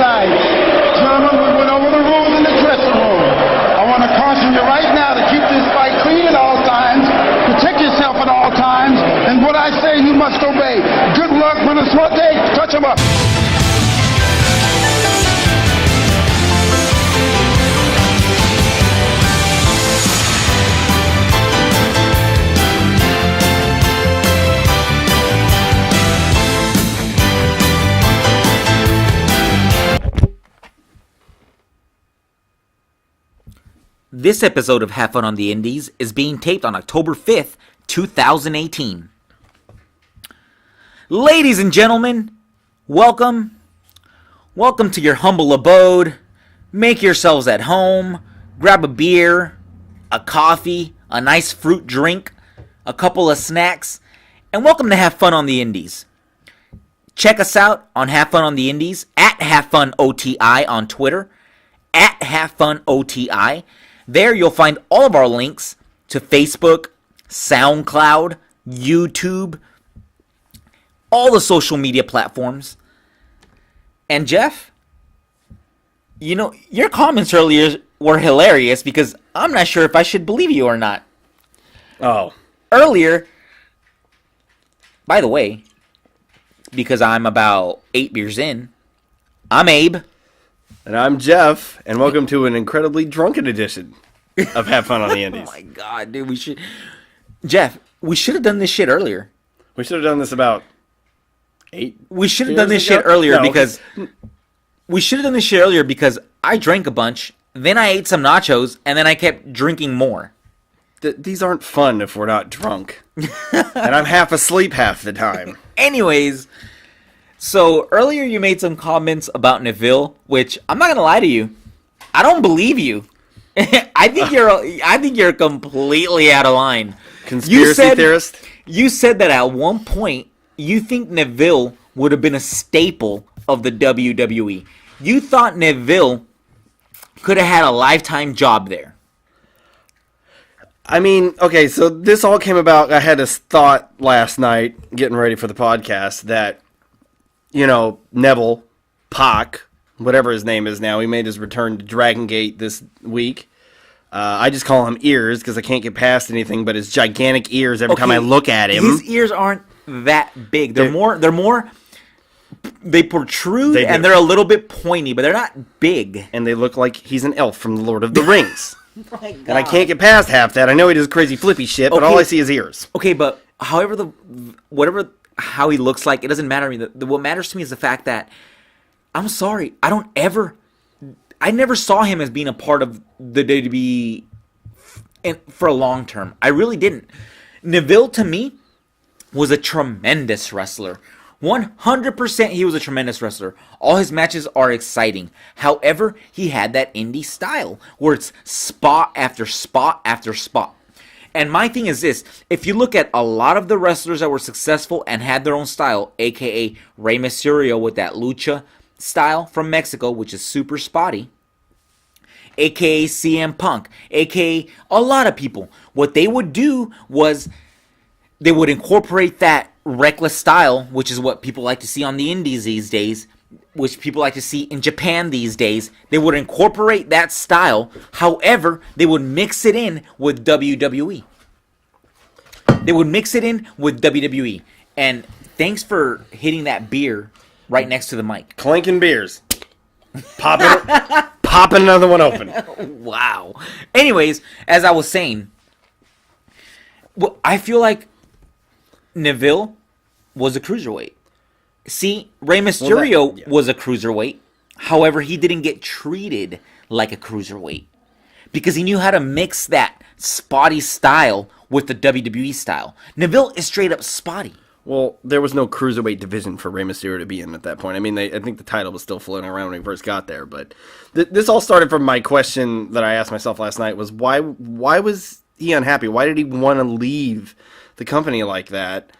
Besides, gentlemen, we went over the rules in the dressing room. I want to caution you right now to keep this fight clean at all times, protect yourself at all times, and what I say you must obey. Good luck, Minnesota. Touch him up. This episode of Have Fun on the Indies is being taped on October 5th, 2018. Ladies and gentlemen, welcome. Welcome to your humble abode. Make yourselves at home. Grab a beer, a coffee, a nice fruit drink, a couple of snacks, and welcome to Have Fun on the Indies. Check us out on Have Fun on the Indies, at HaveFunOTI on Twitter, at HaveFunOTI. There you'll find all of our links to Facebook, SoundCloud, YouTube, all the social media platforms. And Jeff, you know, your comments earlier were hilarious because I'm not sure if I should believe you or not. Oh. Earlier, by the way, because I'm about 8 beers in, I'm Abe. And I'm Jeff, and welcome to an incredibly drunken edition of Have Fun on the Indies. Oh my god, dude, Jeff, we should have done this shit earlier. We should have done this about 8 We should have done this shit earlier because I drank a bunch, then I ate some nachos, and then I kept drinking more. These aren't fun if we're not drunk. And I'm half asleep half the time. Anyways, so earlier you made some comments about Neville, which I'm not gonna lie to you, I don't believe you. I think you're completely out of line. Conspiracy theorist? You said that at one point you think Neville would have been a staple of the WWE. You thought Neville could have had a lifetime job there. I mean, okay, so this all came about. I had this thought last night, getting ready for the podcast, that, you know, Neville, Pac, whatever his name is now, he made his return to Dragon Gate this week. I just call him Ears because I can't get past anything but his gigantic ears every time I look at him. His ears aren't that big. They protrude and they're a little bit pointy, but they're not big. And they look like he's an elf from the Lord of the Rings. My God. And I can't get past half that. I know he does crazy flippy shit, but all I see is ears. Okay, but how he looks like, it doesn't matter to me. What matters to me is the fact that, I'm sorry, I never saw him as being a part of the WWE for a long term. I really didn't. Neville, to me, was a tremendous wrestler. 100% he was a tremendous wrestler. All his matches are exciting. However, he had that indie style where it's spot after spot after spot. And my thing is this. If you look at a lot of the wrestlers that were successful and had their own style, a.k.a. Rey Mysterio with that lucha style from Mexico, which is super spotty, a.k.a. CM Punk, a.k.a. a lot of people, what they would do was they would incorporate that reckless style, which is what people like to see on the indies these days, which people like to see in Japan these days. They would incorporate that style. However, they would mix it in with WWE. And thanks for hitting that beer right next to the mic. Clanking beers. Popping another one open. Wow. Anyways, as I was saying, I feel like Neville was a cruiserweight. See, Rey Mysterio was a cruiserweight. However, he didn't get treated like a cruiserweight because he knew how to mix that spotty style with the WWE style. Neville is straight up spotty. Well, there was no cruiserweight division for Rey Mysterio to be in at that point. I mean, I think the title was still floating around when he first got there. But this all started from my question that I asked myself last night was why was he unhappy? Why did he want to leave the company like that?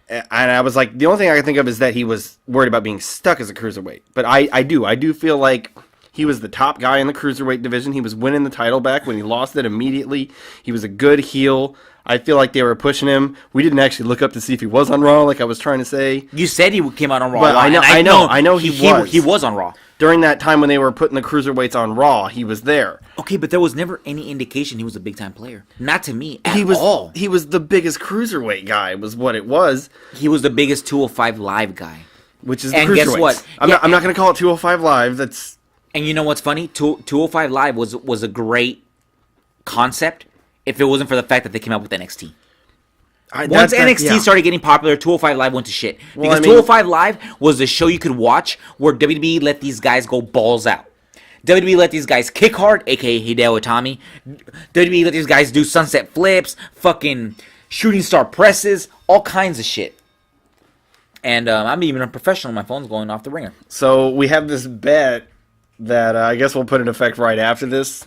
And I was like, the only thing I can think of is that he was worried about being stuck as a cruiserweight. But I do feel like He was the top guy in the cruiserweight division. He was winning the title back when he lost it immediately. He was a good heel. I feel like they were pushing him. We didn't actually look up to see if he was on Raw, like I was trying to say. You said he came out on Raw. But I know he was. He was on Raw. During that time when they were putting the cruiserweights on Raw, he was there. Okay, but there was never any indication he was a big-time player. Not to me at all. He was the biggest cruiserweight guy, was what it was. He was the biggest 205 Live guy. Which is the and cruiserweights. Guess what? I'm not going to call it 205 Live. That's... And you know what's funny? 205 Live was a great concept if it wasn't for the fact that they came out with NXT. Once NXT started getting popular, 205 Live went to shit. Because 205 Live was the show you could watch where WWE let these guys go balls out. WWE let these guys kick hard, a.k.a. Hideo Itami. WWE let these guys do sunset flips, fucking shooting star presses, all kinds of shit. And I'm even a professional. My phone's going off the ringer. So we have this bet that I guess we'll put in effect right after this.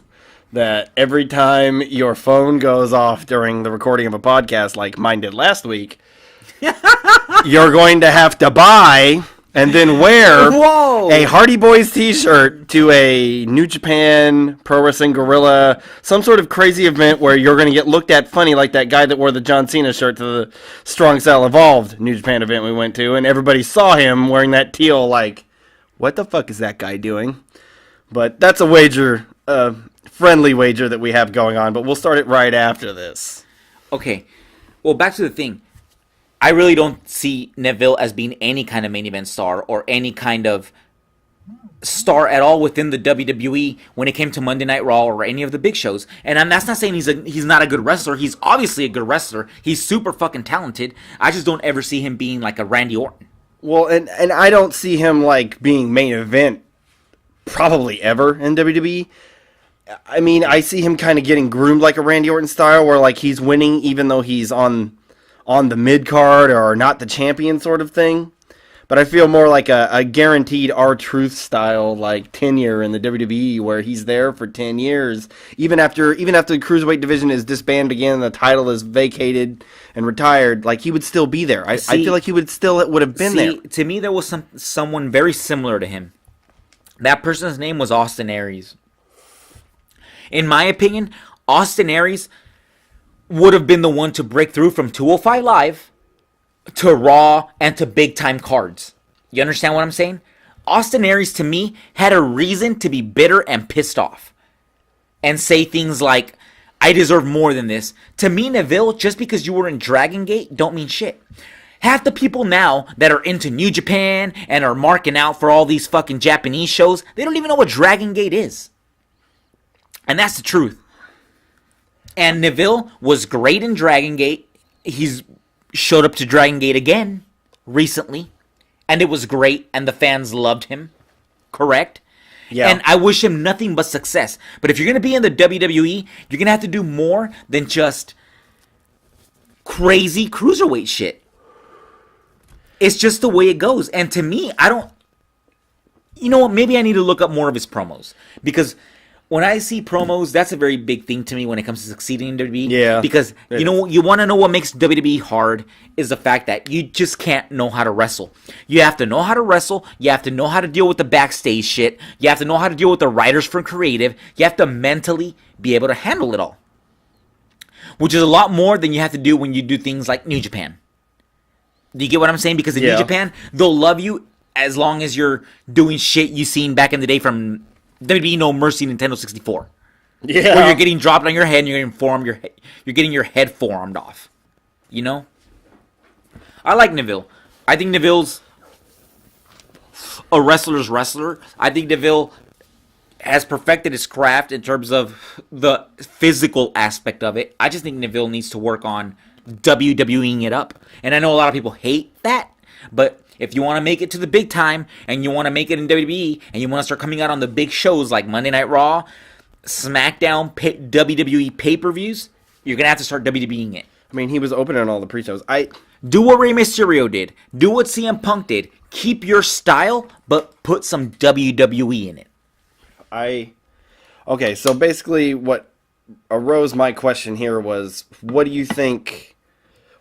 That every time your phone goes off during the recording of a podcast like mine did last week, you're going to have to buy and then wear a Hardy Boys t-shirt to a New Japan Pro Wrestling Guerrilla, some sort of crazy event where you're going to get looked at funny like that guy that wore the John Cena shirt to the Strong Style Evolved New Japan event we went to, and everybody saw him wearing that teal like, what the fuck is that guy doing? But that's a wager, friendly wager that we have going on, but we'll start it right after this. Okay. Well, back to the thing. I really don't see Neville as being any kind of main event star or any kind of star at all within the WWE when it came to Monday Night Raw or any of the big shows. And that's not saying he's not a good wrestler. He's obviously a good wrestler. He's super fucking talented. I just don't ever see him being like a Randy Orton. Well, and I don't see him like being main event probably ever in WWE. I mean, I see him kind of getting groomed like a Randy Orton style where like he's winning even though he's on the mid card or not the champion sort of thing. But I feel more like a guaranteed R-Truth style like tenure in the WWE where he's there for 10 years. Even after the Cruiserweight division is disbanded again, the title is vacated and retired, like he would still be there. I feel like he would have been there. To me, there was someone very similar to him. That person's name was Austin Aries. In my opinion, Austin Aries would have been the one to break through from 205 Live to Raw and to big time cards. You understand what I'm saying? Austin Aries, to me, had a reason to be bitter and pissed off. And say things like, I deserve more than this. To me, Neville, just because you were in Dragon Gate, don't mean shit. Half the people now that are into New Japan and are marking out for all these fucking Japanese shows, they don't even know what Dragon Gate is. And that's the truth. And Neville was great in Dragon Gate. He's showed up to Dragon Gate again recently. And it was great. And the fans loved him. Correct? Yeah. And I wish him nothing but success. But if you're going to be in the WWE, you're going to have to do more than just crazy cruiserweight shit. It's just the way it goes. And to me, I don't... You know what? Maybe I need to look up more of his promos. Because when I see promos, that's a very big thing to me when it comes to succeeding in WWE. Yeah. Because, you know, you want to know what makes WWE hard is the fact that you just can't know how to wrestle. You have to know how to wrestle. You have to know how to deal with the backstage shit. You have to know how to deal with the writers from creative. You have to mentally be able to handle it all. Which is a lot more than you have to do when you do things like New Japan. Do you get what I'm saying? Because in New Japan, they'll love you as long as you're doing shit you seen back in the day from WWE No Mercy Nintendo 64. Yeah. Where you're getting dropped on your head and you're getting your head forearmed off. You know? I like Neville. I think Neville's a wrestler's wrestler. I think Neville has perfected his craft in terms of the physical aspect of it. I just think Neville needs to work on WWEing it up. And I know a lot of people hate that, but if you want to make it to the big time and you want to make it in WWE and you want to start coming out on the big shows like Monday Night Raw, SmackDown, WWE pay-per-views, you're going to have to start WWEing it. I mean, he was opening on all the pre-shows. Do what Rey Mysterio did. Do what CM Punk did. Keep your style, but put some WWE in it. Okay, so basically what arose my question here was, what do you think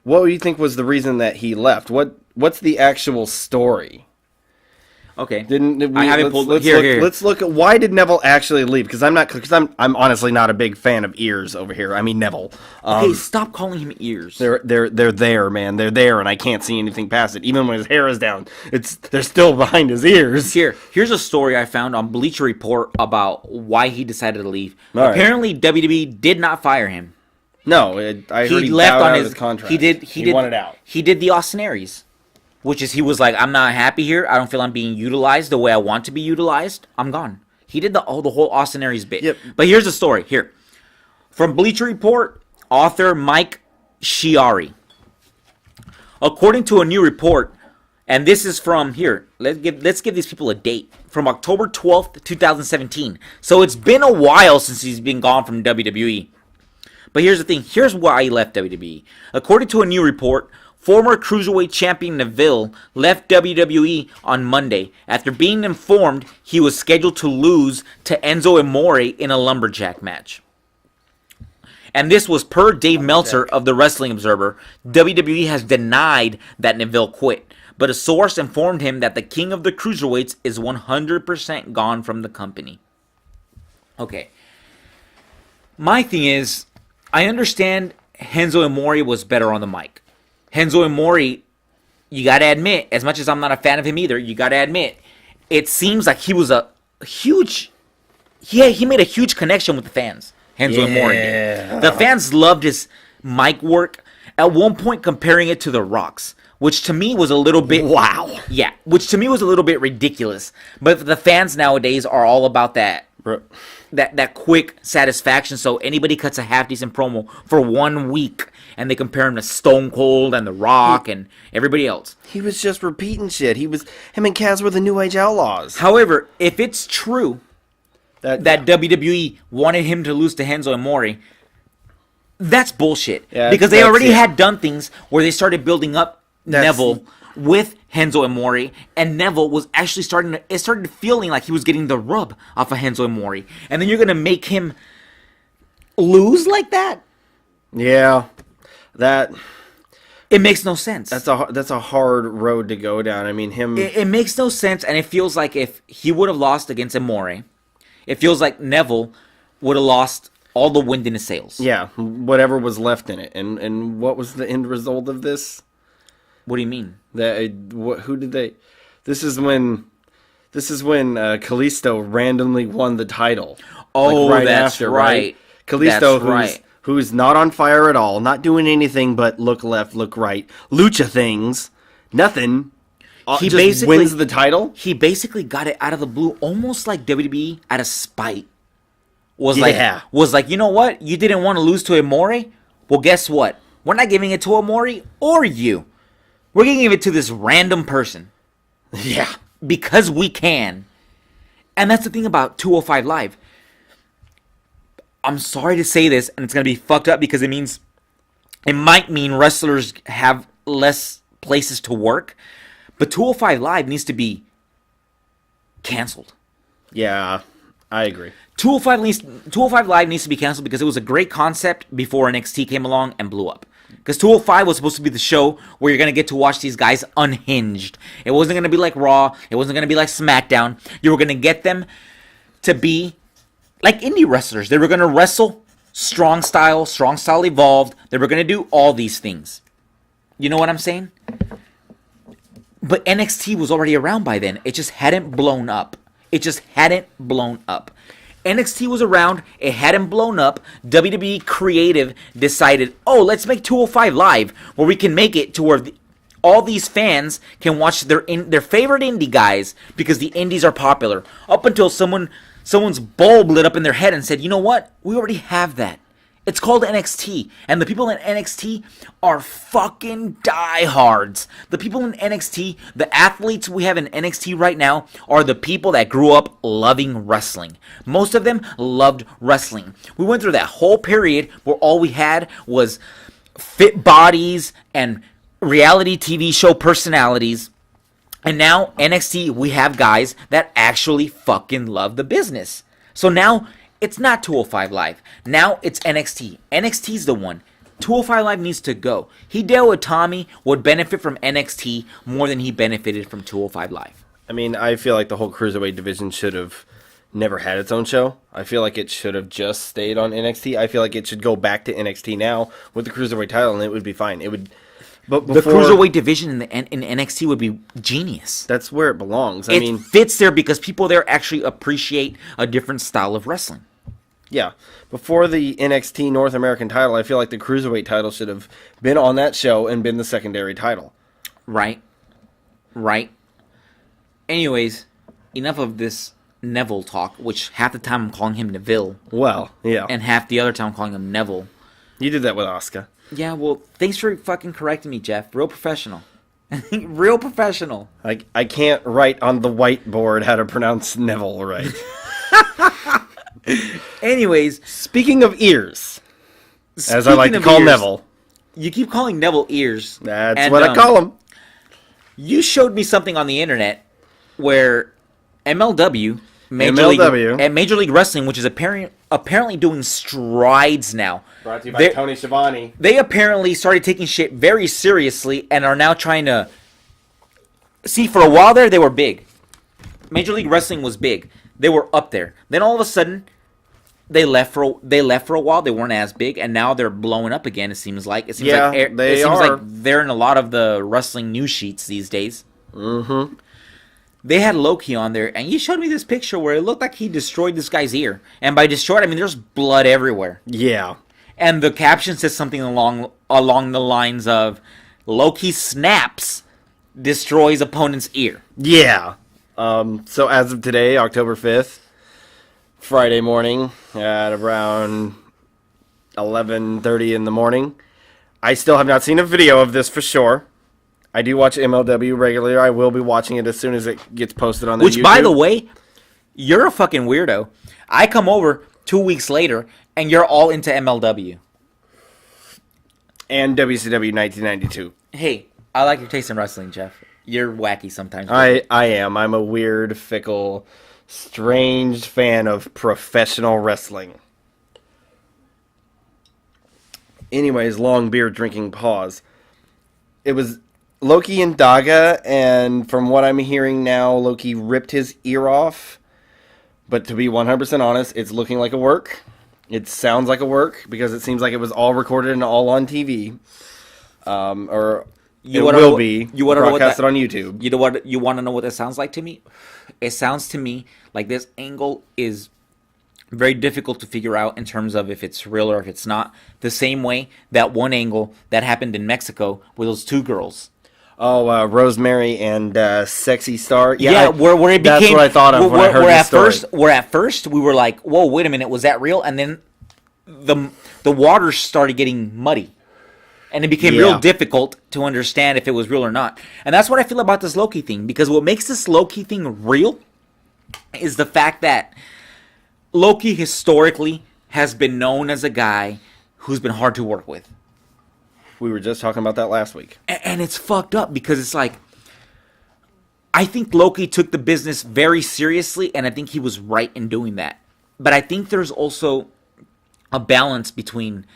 was the reason that he left? What's the actual story? Okay. Didn't we, I haven't let's, pulled let's here, look, here. Let's look at why did Neville actually leave? Because I'm honestly not a big fan of ears over here. I mean Neville. Okay, stop calling him ears. They're there, man. They're there, and I can't see anything past it. Even when his hair is down, they're still behind his ears. Here's a story I found on Bleacher Report about why he decided to leave. All right. Apparently, WWE did not fire him. No, I heard he left bowed on out his of contract. He wanted out. He did the Austin Aries, which is he was like, I'm not happy here. I don't feel I'm being utilized the way I want to be utilized. I'm gone. He did the whole Austin Aries bit. Yep. But here's the story. Here, from Bleacher Report, author Mike Chiari. According to a new report, and this is from here. Let's give these people a date from October 12th, 2017. So it's been a while since he's been gone from WWE. But here's the thing. Here's why he left WWE. According to a new report, former Cruiserweight champion Neville left WWE on Monday after being informed he was scheduled to lose to Enzo Amore in a lumberjack match. And this was per Dave Meltzer of the Wrestling Observer. WWE has denied that Neville quit, but a source informed him that the king of the Cruiserweights is 100% gone from the company. Okay. My thing is, I understand Enzo Amore was better on the mic. Enzo Amore, you got to admit, as much as I'm not a fan of him either, you got to admit, it seems like he was a huge... He made a huge connection with the fans. Enzo Amore did. The fans loved his mic work, at one point comparing it to The Rock's, which to me was a little bit... Wow. Yeah, which to me was a little bit ridiculous. But the fans nowadays are all about that... That quick satisfaction, so anybody cuts a half-decent promo for 1 week, and they compare him to Stone Cold and The Rock and everybody else. He was just repeating shit. Him and Kaz were the New Age Outlaws. However, if it's true that WWE wanted him to lose to Enzo Amore, that's bullshit. Yeah, because they already had done things where they started building up Neville with Enzo Amore, and Neville was actually started feeling like he was getting the rub off of Enzo Amore. And then you're going to make him lose like that? Yeah. It makes no sense. That's a hard road to go down. I mean, It makes no sense, and it feels like if he would have lost against Amore, it feels like Neville would have lost all the wind in his sails. Yeah, whatever was left in it. And what was the end result of this? What do you mean? Who did they? This is when Kalisto randomly won the title. Oh, like that's after, right. Kalisto, who's not on fire at all, not doing anything but look left, look right, lucha things, nothing. He just basically wins the title. He basically got it out of the blue, almost like WWE out of spite. Was like, you know what? You didn't want to lose to Amore? Well, guess what? We're not giving it to Amore or you. We're going to give it to this random person. Yeah. Because we can. And that's the thing about 205 Live. I'm sorry to say this, and it's going to be fucked up because it might mean wrestlers have less places to work. But 205 Live needs to be canceled. Yeah, I agree. 205 Live needs to be canceled because it was a great concept before NXT came along and blew up. Because 205 was supposed to be the show where you're going to get to watch these guys unhinged. It wasn't going to be like Raw. It wasn't going to be like SmackDown. You were going to get them to be like indie wrestlers. They were going to wrestle strong style evolved. They were going to do all these things. You know what I'm saying? But NXT was already around by then. It just hadn't blown up. NXT was around, it hadn't blown up. WWE Creative decided, oh, let's make 205 Live, where we can make it to where all these fans can watch their favorite indie guys because the indies are popular. Up until someone's bulb lit up in their head and said, you know what? We already have that. It's called NXT, and the people in NXT are fucking diehards. The people in NXT, the athletes we have in NXT right now, are the people that grew up loving wrestling. Most of them loved wrestling. We went through that whole period where all we had was fit bodies and reality TV show personalities. And now, NXT, we have guys that actually fucking love the business. So now, it's not 205 Live. Now it's NXT. NXT's the one. 205 Live needs to go. Hideo Itami would benefit from NXT more than he benefited from 205 Live. I mean, I feel like the whole Cruiserweight division should have never had its own show. I feel like it should have just stayed on NXT. I feel like it should go back to NXT now with the Cruiserweight title, and it would be fine. It would, but the Cruiserweight division in NXT would be genius. That's where it belongs. I It mean, fits there because people there actually appreciate a different style of wrestling. yeah. Before the NXT North American title, I feel like the Cruiserweight title should have been on that show and been the secondary title. Right. Anyways, enough of this Neville talk, which half the time I'm calling him Neville, Well, yeah. and half the other time I'm calling him Neville. You did that with Asuka. Yeah, well, thanks for fucking correcting me, Jeff. Real professional. Real professional. I can't write on the whiteboard how to pronounce Neville right. Anyways, Speaking of ears, as I like to call Neville. You keep calling Neville ears. That's what I call him. You showed me something on the internet where MLW, Major League Wrestling, which is apparently doing strides now. Brought to you by Tony Schiavone. They apparently started taking shit very seriously and are now trying to... See, for a while there, they were big. Major League Wrestling was big. They were up there. Then all of a sudden, they left for a while. They weren't as big, and now they're blowing up again. It seems like it seems like they're in a lot of the wrestling news sheets these days. Mm-hmm. They had Loki on there, and you showed me this picture where it looked like he destroyed this guy's ear. And by destroyed, I mean there's blood everywhere. Yeah. And the caption says something along the lines of Loki snaps, destroys opponent's ear. Yeah. So as of today, October 5th, Friday morning at around 11:30 in the morning, I still have not seen a video of this for sure. I do watch MLW regularly. I will be watching it as soon as it gets posted on the YouTube. Which, by the way, you're a fucking weirdo. I come over 2 weeks later, and you're all into MLW. And WCW 1992. Hey, I like your taste in wrestling, Jeff. You're wacky sometimes. I am. I'm a weird, fickle, strange fan of professional wrestling. Anyways, long beer drinking pause. It was Loki and Daga, and from what I'm hearing now, Loki ripped his ear off. But to be 100% honest, it's looking like a work. It sounds like a work because it seems like it was all recorded and all on TV. You will be broadcasted on YouTube. You know what? You want to know what that sounds like to me? It sounds to me like this angle is very difficult to figure out in terms of if it's real or if it's not. The same way that one angle that happened in Mexico with those two girls. Oh, Rosemary and Sexy Star. Yeah, where it became. That's what I thought of when I heard this story. At first we were like, "Whoa, wait a minute, was that real?" And then the water started getting muddy. And it became real difficult to understand if it was real or not. And that's what I feel about this Loki thing. Because what makes this Loki thing real is the fact that Loki historically has been known as a guy who's been hard to work with. We were just talking about that last week. And it's fucked up because it's like, I think Loki took the business very seriously, and I think he was right in doing that. But I think there's also a balance between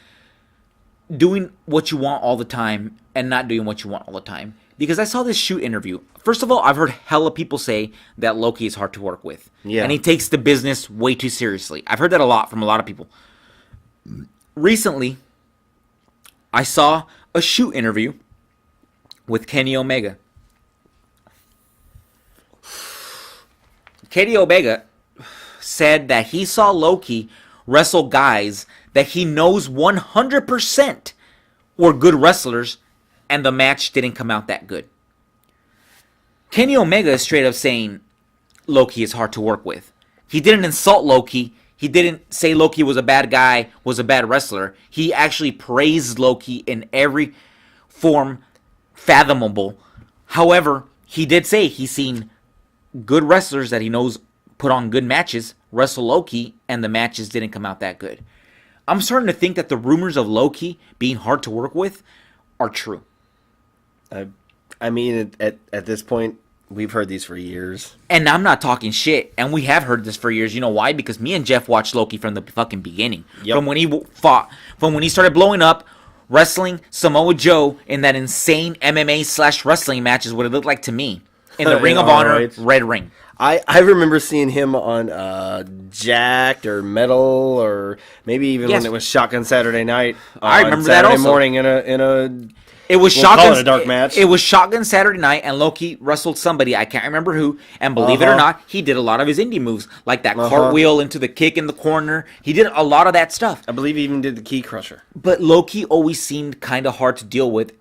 doing what you want all the time and not doing what you want all the time. Because I saw this shoot interview. First of all, I've heard hella people say that Loki is hard to work with. Yeah. And he takes the business way too seriously. I've heard that a lot from a lot of people. Recently, I saw a shoot interview with Kenny Omega. Kenny Omega said that he saw Loki wrestle guys that he knows 100% were good wrestlers, and the match didn't come out that good. Kenny Omega is straight up saying Loki is hard to work with. He didn't insult Loki. He didn't say Loki was a bad guy, was a bad wrestler. He actually praised Loki in every form fathomable. However, he did say he's seen good wrestlers that he knows put on good matches wrestle Loki, and the matches didn't come out that good. I'm starting to think that the rumors of Loki being hard to work with are true. I mean, at this point, we've heard these for years. And I'm not talking shit. And we have heard this for years. You know why? Because me and Jeff watched Loki from the fucking beginning. Yep. From when he fought, from when he started blowing up, wrestling Samoa Joe in that insane MMA/wrestling match is what it looked like to me. in the Ring of Honor Red Ring. I remember seeing him on Jacked or Metal or maybe even when it was Shotgun Saturday Night. I remember Saturday that also. morning in a. It was a dark match. It was Shotgun Saturday Night, and Loki wrestled somebody. I can't remember who. And believe it or not, he did a lot of his indie moves, like that cartwheel into the kick in the corner. He did a lot of that stuff. I believe he even did the Key Crusher. But Loki always seemed kind of hard to deal with.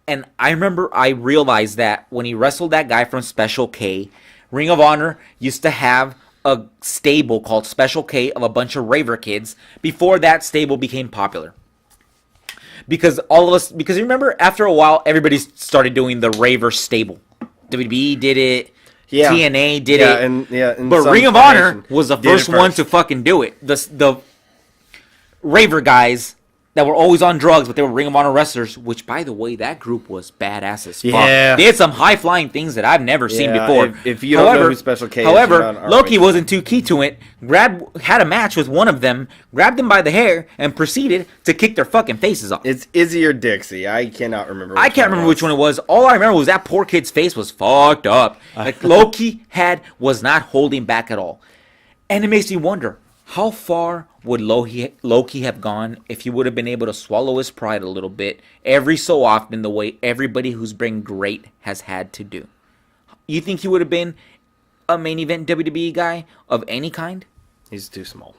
And I remember I realized that when he wrestled that guy from Special K, Ring of Honor used to have a stable called Special K of a bunch of raver kids before that stable became popular. Because because remember, after a while, everybody started doing the raver stable. WWE did it. Yeah. TNA did it. But Ring of Honor was the first one to fucking do it. The raver guys that were always on drugs, but they were Ring of Honor wrestlers, which, by the way, that group was badass as fuck. Yeah. They had some high-flying things that I've never seen before. If you don't know who Special K is, however, Loki wasn't too key to it, had a match with one of them, grabbed them by the hair, and proceeded to kick their fucking faces off. It's Izzy or Dixie. I cannot remember which one it was. All I remember was that poor kid's face was fucked up. Like, Loki was not holding back at all. And it makes me wonder, how far would Loki have gone if he would have been able to swallow his pride a little bit every so often the way everybody who's been great has had to do? You think he would have been a main event WWE guy of any kind? He's too small.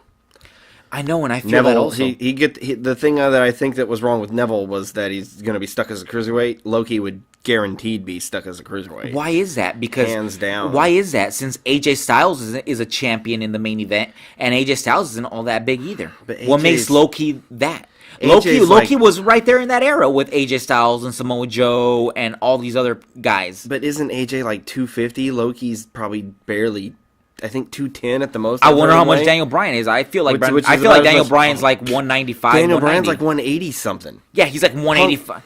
I know, and I feel Neville, that also. The thing that I think that was wrong with Neville was that he's going to be stuck as a cruiserweight. Loki would guaranteed be stuck as a cruiserweight. Why is that? Because hands down. Why is that? Since AJ Styles is a champion in the main event, and AJ Styles isn't all that big either. What makes Loki that? Loki was right there in that era with AJ Styles and Samoa Joe and all these other guys. But isn't AJ like 250? Loki's probably barely, I think 210 at the most. I wonder how much Daniel Bryan is. I feel like Daniel Bryan's like 195. Daniel Bryan's like 180 something. Yeah, he's like 185.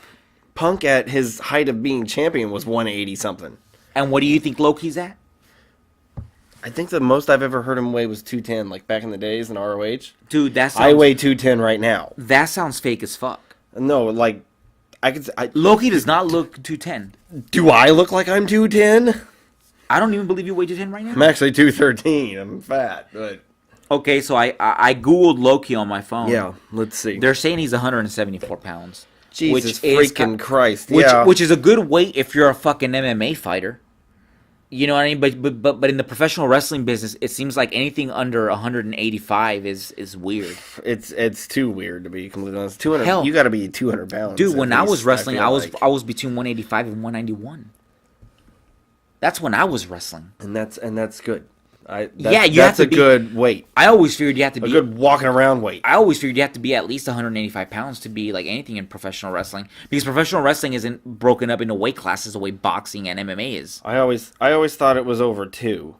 Punk at his height of being champion was 180 something. And what do you think Loki's at? I think the most I've ever heard him weigh was 210, like back in the days in ROH. Dude, I weigh 210 right now. That sounds fake as fuck. No, like Loki does not look 210. Do I look like I'm 210? I don't even believe you weigh 210 right now. I'm actually 213. I'm fat, but okay, so I googled Loki on my phone. Yeah, let's see. They're saying he's 174 pounds. Jesus freaking Christ! Which is a good weight if you're a fucking MMA fighter. You know what I mean? But in the professional wrestling business, it seems like anything under 185 is weird. It's too weird to be completely honest. 200. Hell, you got to be 200 pounds. Dude, when I was wrestling, I was between 185 and 191. That's when I was wrestling, and that's good. That's a good weight. I always figured you have to be a good walking around weight. I always figured you have to be at least 185 pounds to be like anything in professional wrestling, because professional wrestling isn't broken up into weight classes the way boxing and MMA is. I always thought it was over 2.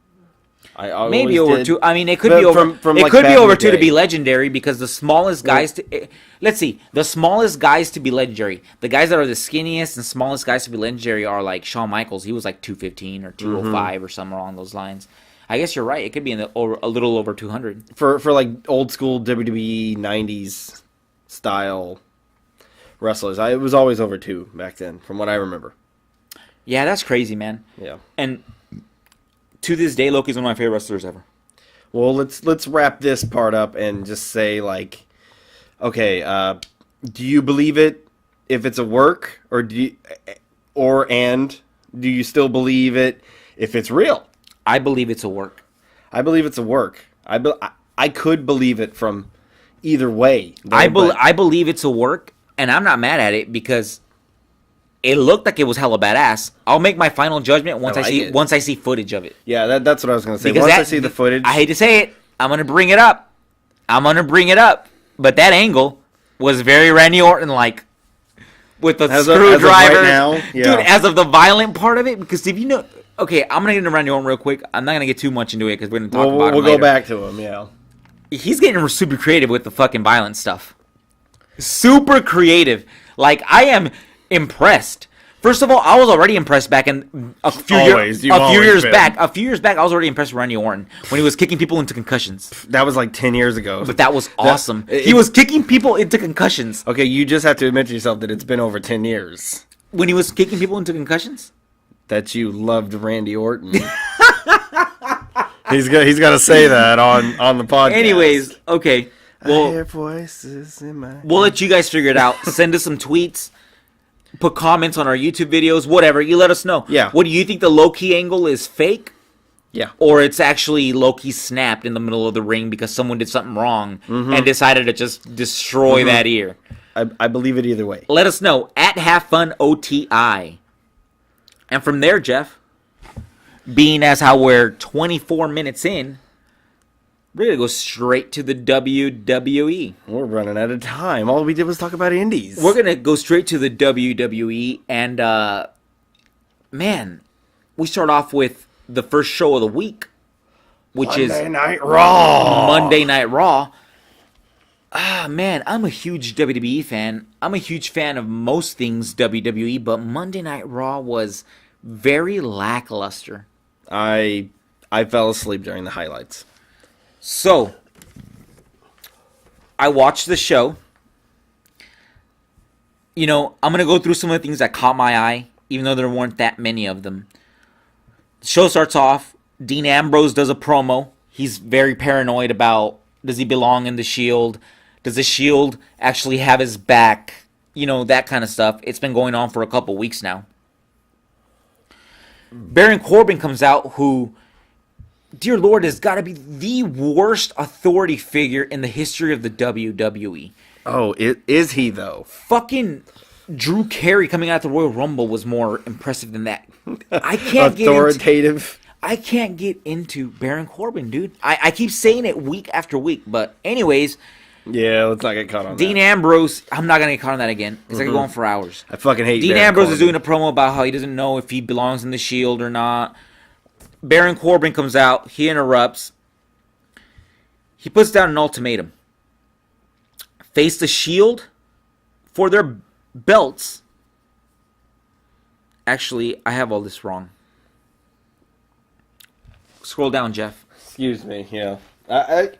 Maybe over 2. I mean, it could be over. It could be over 2 to be legendary, because the smallest guys let's see, the smallest guys to be legendary, the guys that are the skinniest and smallest guys to be legendary are like Shawn Michaels. He was like 215 or 205 or somewhere along those lines. I guess you're right. It could be a little over 200 for like old school WWE 90s style wrestlers. It was always over 2 back then, from what I remember. Yeah, that's crazy, man. Yeah, and to this day, Loki's one of my favorite wrestlers ever. Well, let's wrap this part up and just say, like, okay, do you believe it if it's a work, or do you still believe it if it's real? I believe it's a work. I believe it's a work. I could believe it from either way. I believe it's a work, and I'm not mad at it because it looked like it was hella badass. I'll make my final judgment once I see footage of it. Yeah, that's what I was going to say. Once I see the footage. I hate to say it. I'm going to bring it up. But that angle was very Randy Orton-like. With the screwdriver. Right now, yeah. Dude, as of the violent part of it, because if you know... Okay, I'm going to get into Randy Orton real quick. I'm not going to get too much into it because we're going to talk about it later. We'll go back to him, yeah. He's getting super creative with the fucking violent stuff. Super creative. Like, I am impressed. First of all, I was already impressed back in a few years back. A few years back, I was already impressed with Randy Orton when he was kicking people into concussions. That was like 10 years ago. But that was awesome. He was kicking people into concussions. Okay, you just have to admit to yourself that it's been over 10 years. When he was kicking people into concussions? that you loved Randy Orton. He's got to say that on the podcast. Anyways, okay. I Well, hear voices in my we'll let you guys figure it out. Send us some tweets. Put comments on our YouTube videos. Whatever. You let us know. Yeah. What do you think the low-key angle is fake? Yeah. Or it's actually low-key snapped in the middle of the ring because someone did something wrong and decided to just destroy that ear. I believe it either way. Let us know at HaveFunOTI. And from there, Jeff, being as how we're 24 minutes in, we're going to go straight to the WWE. We're running out of time. All we did was talk about Indies. We're going to go straight to the WWE. And, man, we start off with the first show of the week, which is Monday Night Raw. Monday Night Raw. Man, I'm a huge WWE fan. I'm a huge fan of most things WWE, but Monday Night Raw was very lackluster. I fell asleep during the highlights. So, I watched the show. You know, I'm going to go through some of the things that caught my eye, even though there weren't that many of them. The show starts off. Dean Ambrose does a promo. He's very paranoid about, does he belong in the Shield? Does the Shield actually have his back? You know, that kind of stuff. It's been going on for a couple weeks now. Baron Corbin comes out, who, dear Lord, has got to be the worst authority figure in the history of the WWE. Oh, is he, though? Fucking Drew Carey coming out the Royal Rumble was more impressive than that. I can't Authoritative. I can't get into Baron Corbin, dude. I keep saying it week after week, but anyways, Yeah, let's not get caught on Dean that. Ambrose, I'm not going to get caught on that again, because I could go on for hours. I fucking hate Dean Baron Ambrose is Corbin. doing a promo about how he doesn't know if he belongs in the Shield or not. Baron Corbin comes out, he interrupts. He puts down an ultimatum. Face the Shield for their belts. Actually, I have all this wrong. Scroll down, Jeff. Excuse me, yeah. I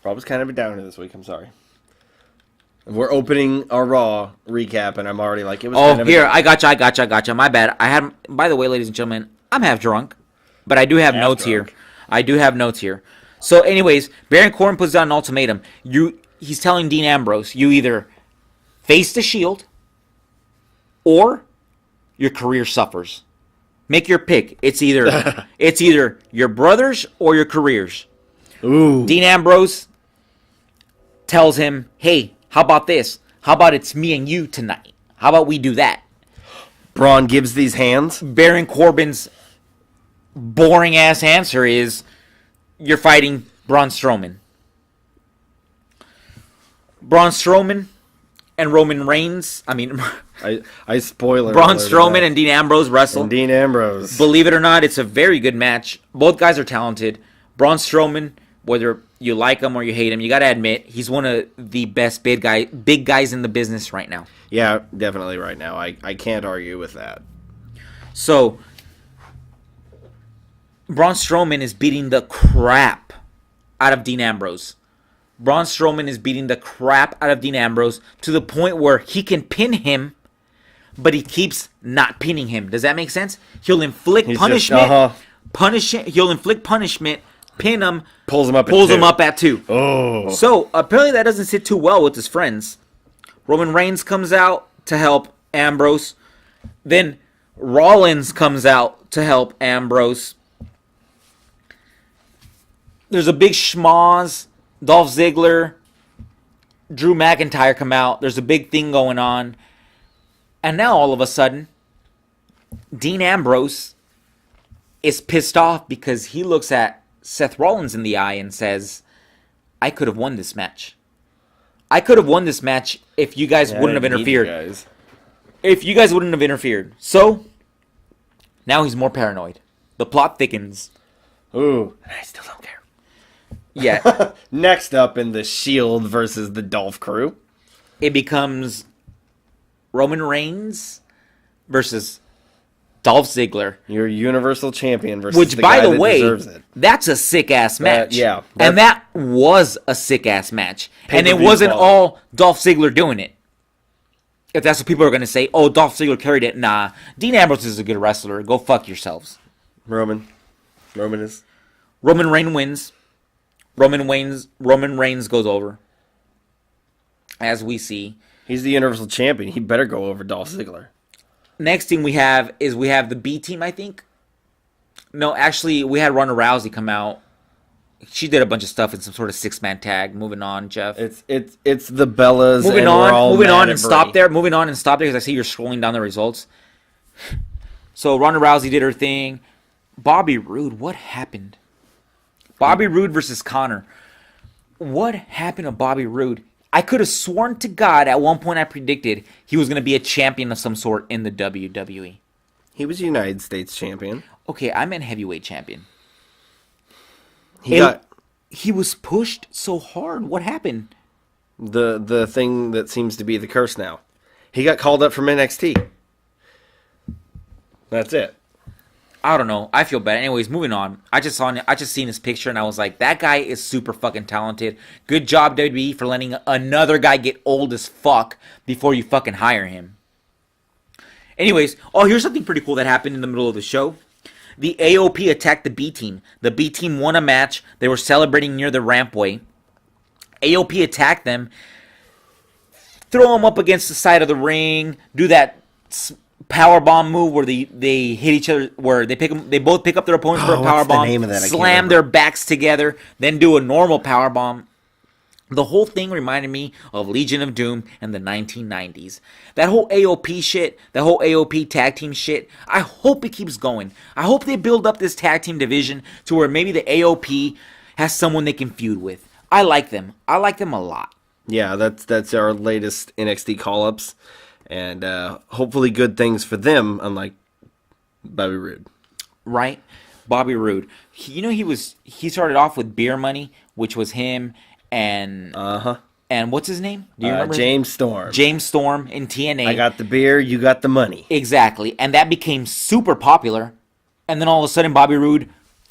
Rob's kind of a downer this week, I'm sorry. We're opening our Raw recap, and I'm already like, it was kind of Here, I gotcha. My bad. By the way, ladies and gentlemen, I'm half drunk, but I do have notes here. So, anyways, Baron Corbin puts down an ultimatum. He's telling Dean Ambrose, you either face the Shield, or your career suffers. Make your pick. It's either your brothers or your careers. Ooh. Dean Ambrose tells him, hey, how about this? How about it's me and you tonight? How about we do that? Braun gives these hands. Baron Corbin's boring ass answer is, you're fighting Braun Strowman. Braun Strowman and Roman Reigns, I spoiler. Braun alert Strowman that. and Dean Ambrose wrestle. And Dean Ambrose. Believe it or not, it's a very good match. Both guys are talented. Braun Strowman, whether you like him or you hate him, you got to admit, he's one of the best big guys in the business right now. Yeah, definitely right now. I can't argue with that. So, Braun Strowman is beating the crap out of Dean Ambrose. Braun Strowman is beating the crap out of Dean Ambrose to the point where he can pin him, but he keeps not pinning him. Does that make sense? He'll inflict punishment. He'll inflict punishment, pin him, Pulls him up at two. Oh. So, apparently that doesn't sit too well with his friends. Roman Reigns comes out to help Ambrose. Then Rollins comes out to help Ambrose. There's a big schmoz. Dolph Ziggler, Drew McIntyre come out. There's a big thing going on. And now all of a sudden, Dean Ambrose is pissed off because he looks at Seth Rollins in the eye and says, I could have won this match. I could have won this match if you guys wouldn't have interfered. If you guys wouldn't have interfered. So, now he's more paranoid. The plot thickens. Ooh. I still don't care. Yeah. Next up in the Shield versus the Dolph crew. It becomes Roman Reigns versus Dolph Ziggler. Your Universal Champion versus Which, the by guy the that way, deserves it. that's a sick-ass match. Yeah. And that was a sick-ass match. And it Pay-per-view wasn't quality. all Dolph Ziggler doing it. If that's what people are going to say, oh, Dolph Ziggler carried it. Nah, Dean Ambrose is a good wrestler. Go fuck yourselves. Roman is. Roman Reigns wins. Roman Reigns goes over. As we see. He's the Universal Champion. He better go over Dolph Ziggler. Next thing we have the B team, I think. No, actually, we had Ronda Rousey come out. She did a bunch of stuff in some sort of 6-man tag. Moving on, Jeff. It's the Bellas. Moving on, and stop there because I see you're scrolling down the results. So Ronda Rousey did her thing. Bobby Roode, what happened? Bobby Roode versus Connor. What happened to Bobby Roode? I could have sworn to God at one point I predicted he was going to be a champion of some sort in the WWE. He was United States champion. Okay, I meant heavyweight champion. He was pushed so hard. What happened? The thing that seems to be the curse now. He got called up from NXT. That's it. I don't know. I feel bad. Anyways, moving on. I just seen his picture and I was like, that guy is super fucking talented. Good job, WWE, for letting another guy get old as fuck before you fucking hire him. Anyways, here's something pretty cool that happened in the middle of the show. The AOP attacked the B team. The B team won a match. They were celebrating near the rampway. AOP attacked them, throw them up against the side of the ring, do that power bomb move where they hit each other, where they both pick up their opponents for a power bomb, slam their backs together, then do a normal power bomb. The whole thing reminded me of Legion of Doom in the 1990s. That whole AOP shit, that whole AOP tag team shit, I hope it keeps going. I hope they build up this tag team division to where maybe the AOP has someone they can feud with. I like them. I like them a lot. Yeah, that's our latest NXT call-ups. And hopefully good things for them, unlike Bobby Roode. Right? Bobby Roode. He started off with Beer Money, which was him and and what's his name? Do you remember? James Storm. James Storm in TNA. I got the beer, you got the money. Exactly. And that became super popular. And then all of a sudden Bobby Roode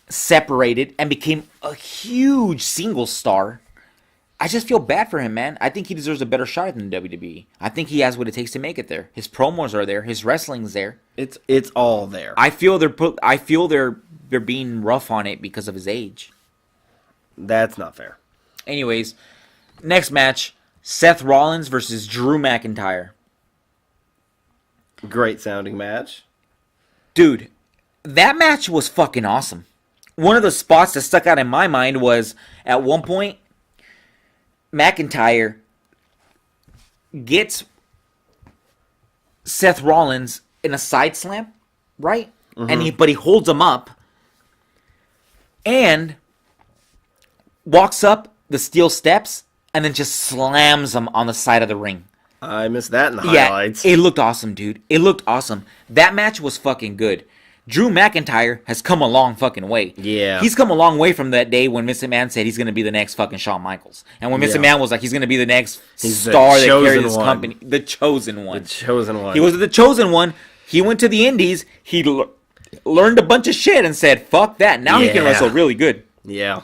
separated and became a huge single star. I just feel bad for him, man. I think he deserves a better shot than WWE. I think he has what it takes to make it there. His promos are there. His wrestling's there. It's all there. I feel they're being rough on it because of his age. That's not fair. Anyways, next match, Seth Rollins versus Drew McIntyre. Great sounding match. Dude, that match was fucking awesome. One of the spots that stuck out in my mind was at one point, McIntyre gets Seth Rollins in a side slam, right? Mm-hmm. But he holds him up and walks up the steel steps and then just slams him on the side of the ring. I missed that in the highlights. It looked awesome, dude. It looked awesome. That match was fucking good. Drew McIntyre has come a long fucking way. Yeah. He's come a long way from that day when Vince McMahon said he's going to be the next fucking Shawn Michaels. And when Vince McMahon was like, he's going to be the next star that carries this company. The chosen one. The chosen one. He was the chosen one. He went to the Indies. He learned a bunch of shit and said, fuck that. Now he can wrestle really good. Yeah.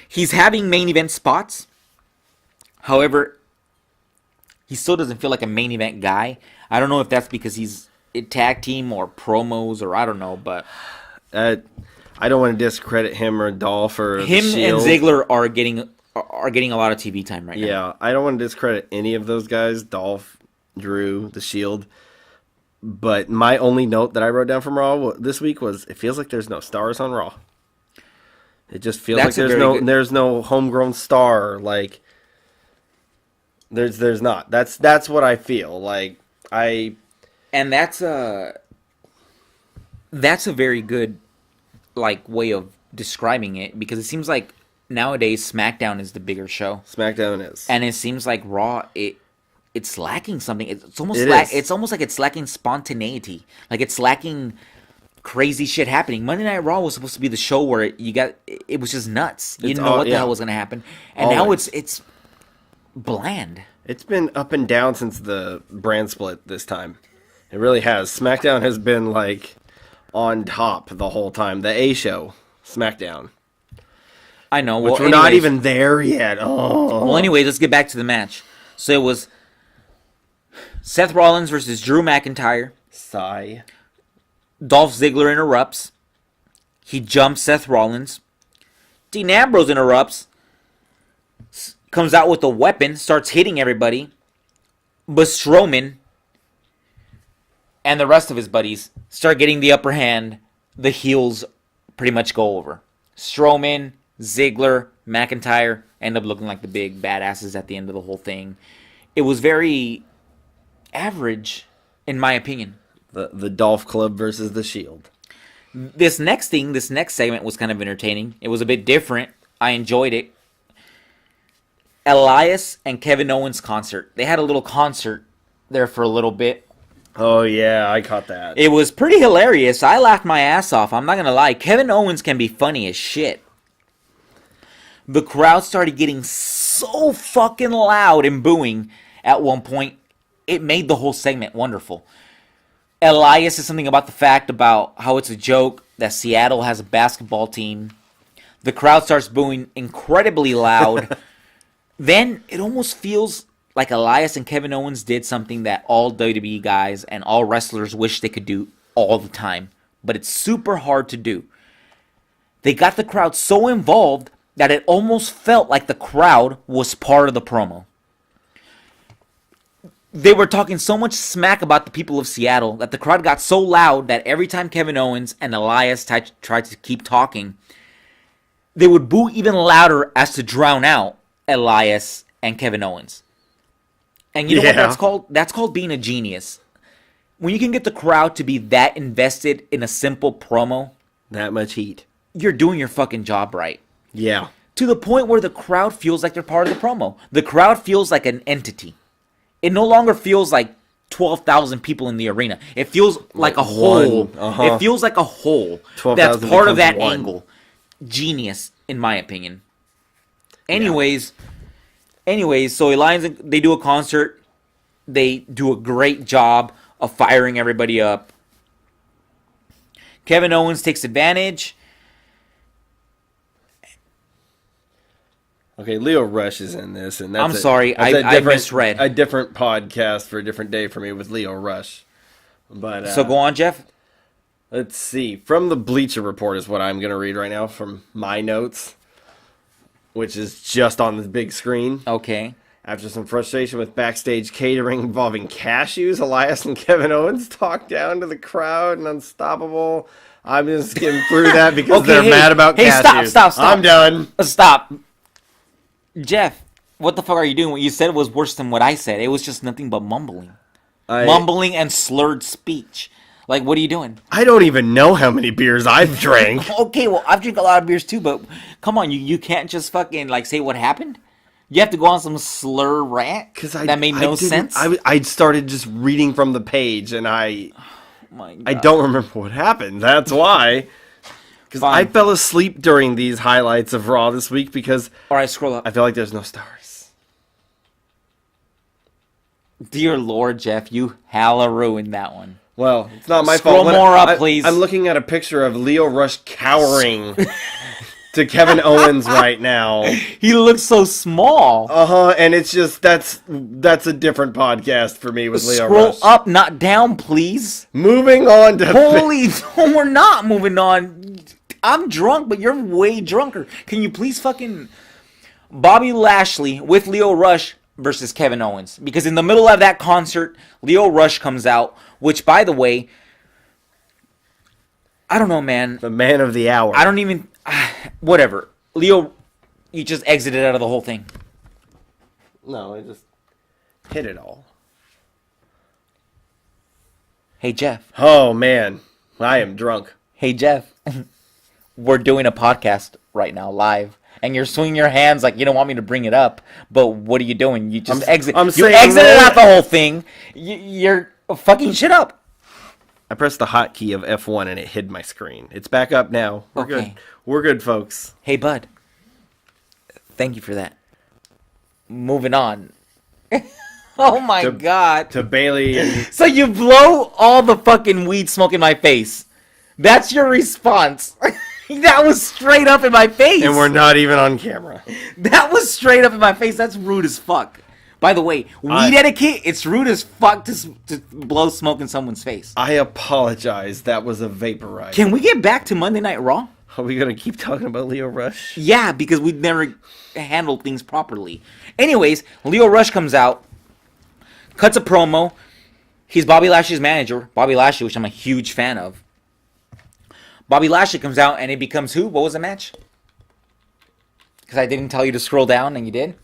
He's having main event spots. However, he still doesn't feel like a main event guy. I don't know if that's because he's a tag team or promos or I don't know, but I don't want to discredit him or Dolph or him the Shield. And Ziggler are getting a lot of TV time right now. Yeah, I don't want to discredit any of those guys, Dolph, Drew, the Shield. But my only note that I wrote down from Raw this week was it feels like there's no stars on Raw. It just feels like there's no homegrown star. Like there's not. That's what I feel like. And that's a very good like way of describing it because it seems like nowadays SmackDown is the bigger show. SmackDown is, and it seems like Raw it's lacking something. It's almost like it's lacking spontaneity. Like it's lacking crazy shit happening. Monday Night Raw was supposed to be the show where it was just nuts. You didn't know what the hell was going to happen, and now it's bland. It's been up and down since the brand split this time. It really has. SmackDown has been like on top the whole time. The A show, SmackDown. I know. Which we're not even there yet. Oh. Well, anyway, let's get back to the match. So it was Seth Rollins versus Drew McIntyre. Sigh. Dolph Ziggler interrupts. He jumps Seth Rollins. Dean Ambrose interrupts. Comes out with a weapon. Starts hitting everybody. But Strowman and the rest of his buddies start getting the upper hand. The heels pretty much go over. Strowman, Ziggler, McIntyre end up looking like the big badasses at the end of the whole thing. It was very average, in my opinion. The Dolph Club versus the Shield. This next segment was kind of entertaining. It was a bit different. I enjoyed it. Elias and Kevin Owens concert. They had a little concert there for a little bit. Oh, yeah, I caught that. It was pretty hilarious. I laughed my ass off. I'm not going to lie. Kevin Owens can be funny as shit. The crowd started getting so fucking loud and booing at one point. It made the whole segment wonderful. Elias says something about the fact about how it's a joke that Seattle has a basketball team. The crowd starts booing incredibly loud. Then it almost feels like Elias and Kevin Owens did something that all WWE guys and all wrestlers wish they could do all the time. But it's super hard to do. They got the crowd so involved that it almost felt like the crowd was part of the promo. They were talking so much smack about the people of Seattle that the crowd got so loud that every time Kevin Owens and Elias tried to keep talking, they would boo even louder as to drown out Elias and Kevin Owens. And you know what that's called? That's called being a genius. When you can get the crowd to be that invested in a simple promo, that much heat, you're doing your fucking job right. Yeah. To the point where the crowd feels like they're part of the promo. The crowd feels like an entity. It no longer feels like 12,000 people in the arena. It feels like a whole. It feels like a whole. That's part of that angle. Genius, in my opinion. Anyways, so Elias, they do a concert. They do a great job of firing everybody up. Kevin Owens takes advantage. Okay, Leo Rush is in this, and that's I misread. A different podcast for a different day for me with Leo Rush. But so go on, Jeff. Let's see. From the Bleacher Report is what I'm going to read right now from my notes, which is just on the big screen. Okay. After some frustration with backstage catering involving cashews, Elias and Kevin Owens talk down to the crowd and Unstoppable. I'm just getting through that because they're mad about cashews. Stop. I'm done. Stop. Jeff, what the fuck are you doing? What you said was worse than what I said. It was just nothing but mumbling. Mumbling and slurred speech. Like, what are you doing? I don't even know how many beers I've drank. Okay, well, I've drank a lot of beers too, but come on, you can't just fucking, like, say what happened? You have to go on some slur rant? That made no sense? I started just reading from the page, and I don't remember what happened. That's why. Because I fell asleep during these highlights of Raw this week because... All right, scroll up. I feel like there's no stars. Dear Lord, Jeff, you hella ruined that one. Well, it's not my fault. Scroll more up, please. I'm looking at a picture of Leo Rush cowering to Kevin Owens right now. He looks so small. And it's just, that's a different podcast for me with Leo Rush. Scroll up, not down, please. Moving on to... Holy, no, we're not moving on. I'm drunk, but you're way drunker. Can you please fucking... Bobby Lashley with Leo Rush versus Kevin Owens. Because in the middle of that concert, Leo Rush comes out, which, by the way, I don't know, man. The man of the hour. I don't even... whatever. Leo, you just exited out of the whole thing. No, I just hit it all. Hey, Jeff. Oh, man. I am drunk. Hey, Jeff. We're doing a podcast right now, live. And you're swinging your hands like you don't want me to bring it up. But what are you doing? You just exited out the whole thing. You're fucking shit up. I pressed the hotkey of F1 and it hid my screen. It's back up now. We're good. We're good, folks. Hey, bud. Thank you for that. Moving on. Oh, my God. To Bailey and... So you blow all the fucking weed smoke in my face. That's your response. That was straight up in my face. And we're not even on camera. That was straight up in my face. That's rude as fuck. By the way, weed etiquette, it's rude as fuck to blow smoke in someone's face. I apologize. That was a vaporizer. Can we get back to Monday Night Raw? Are we going to keep talking about Leo Rush? Yeah, because we've never handled things properly. Anyways, Leo Rush comes out, cuts a promo. He's Bobby Lashley's manager, Bobby Lashley, which I'm a huge fan of. Bobby Lashley comes out, and it becomes who? What was the match? Because I didn't tell you to scroll down, and you did.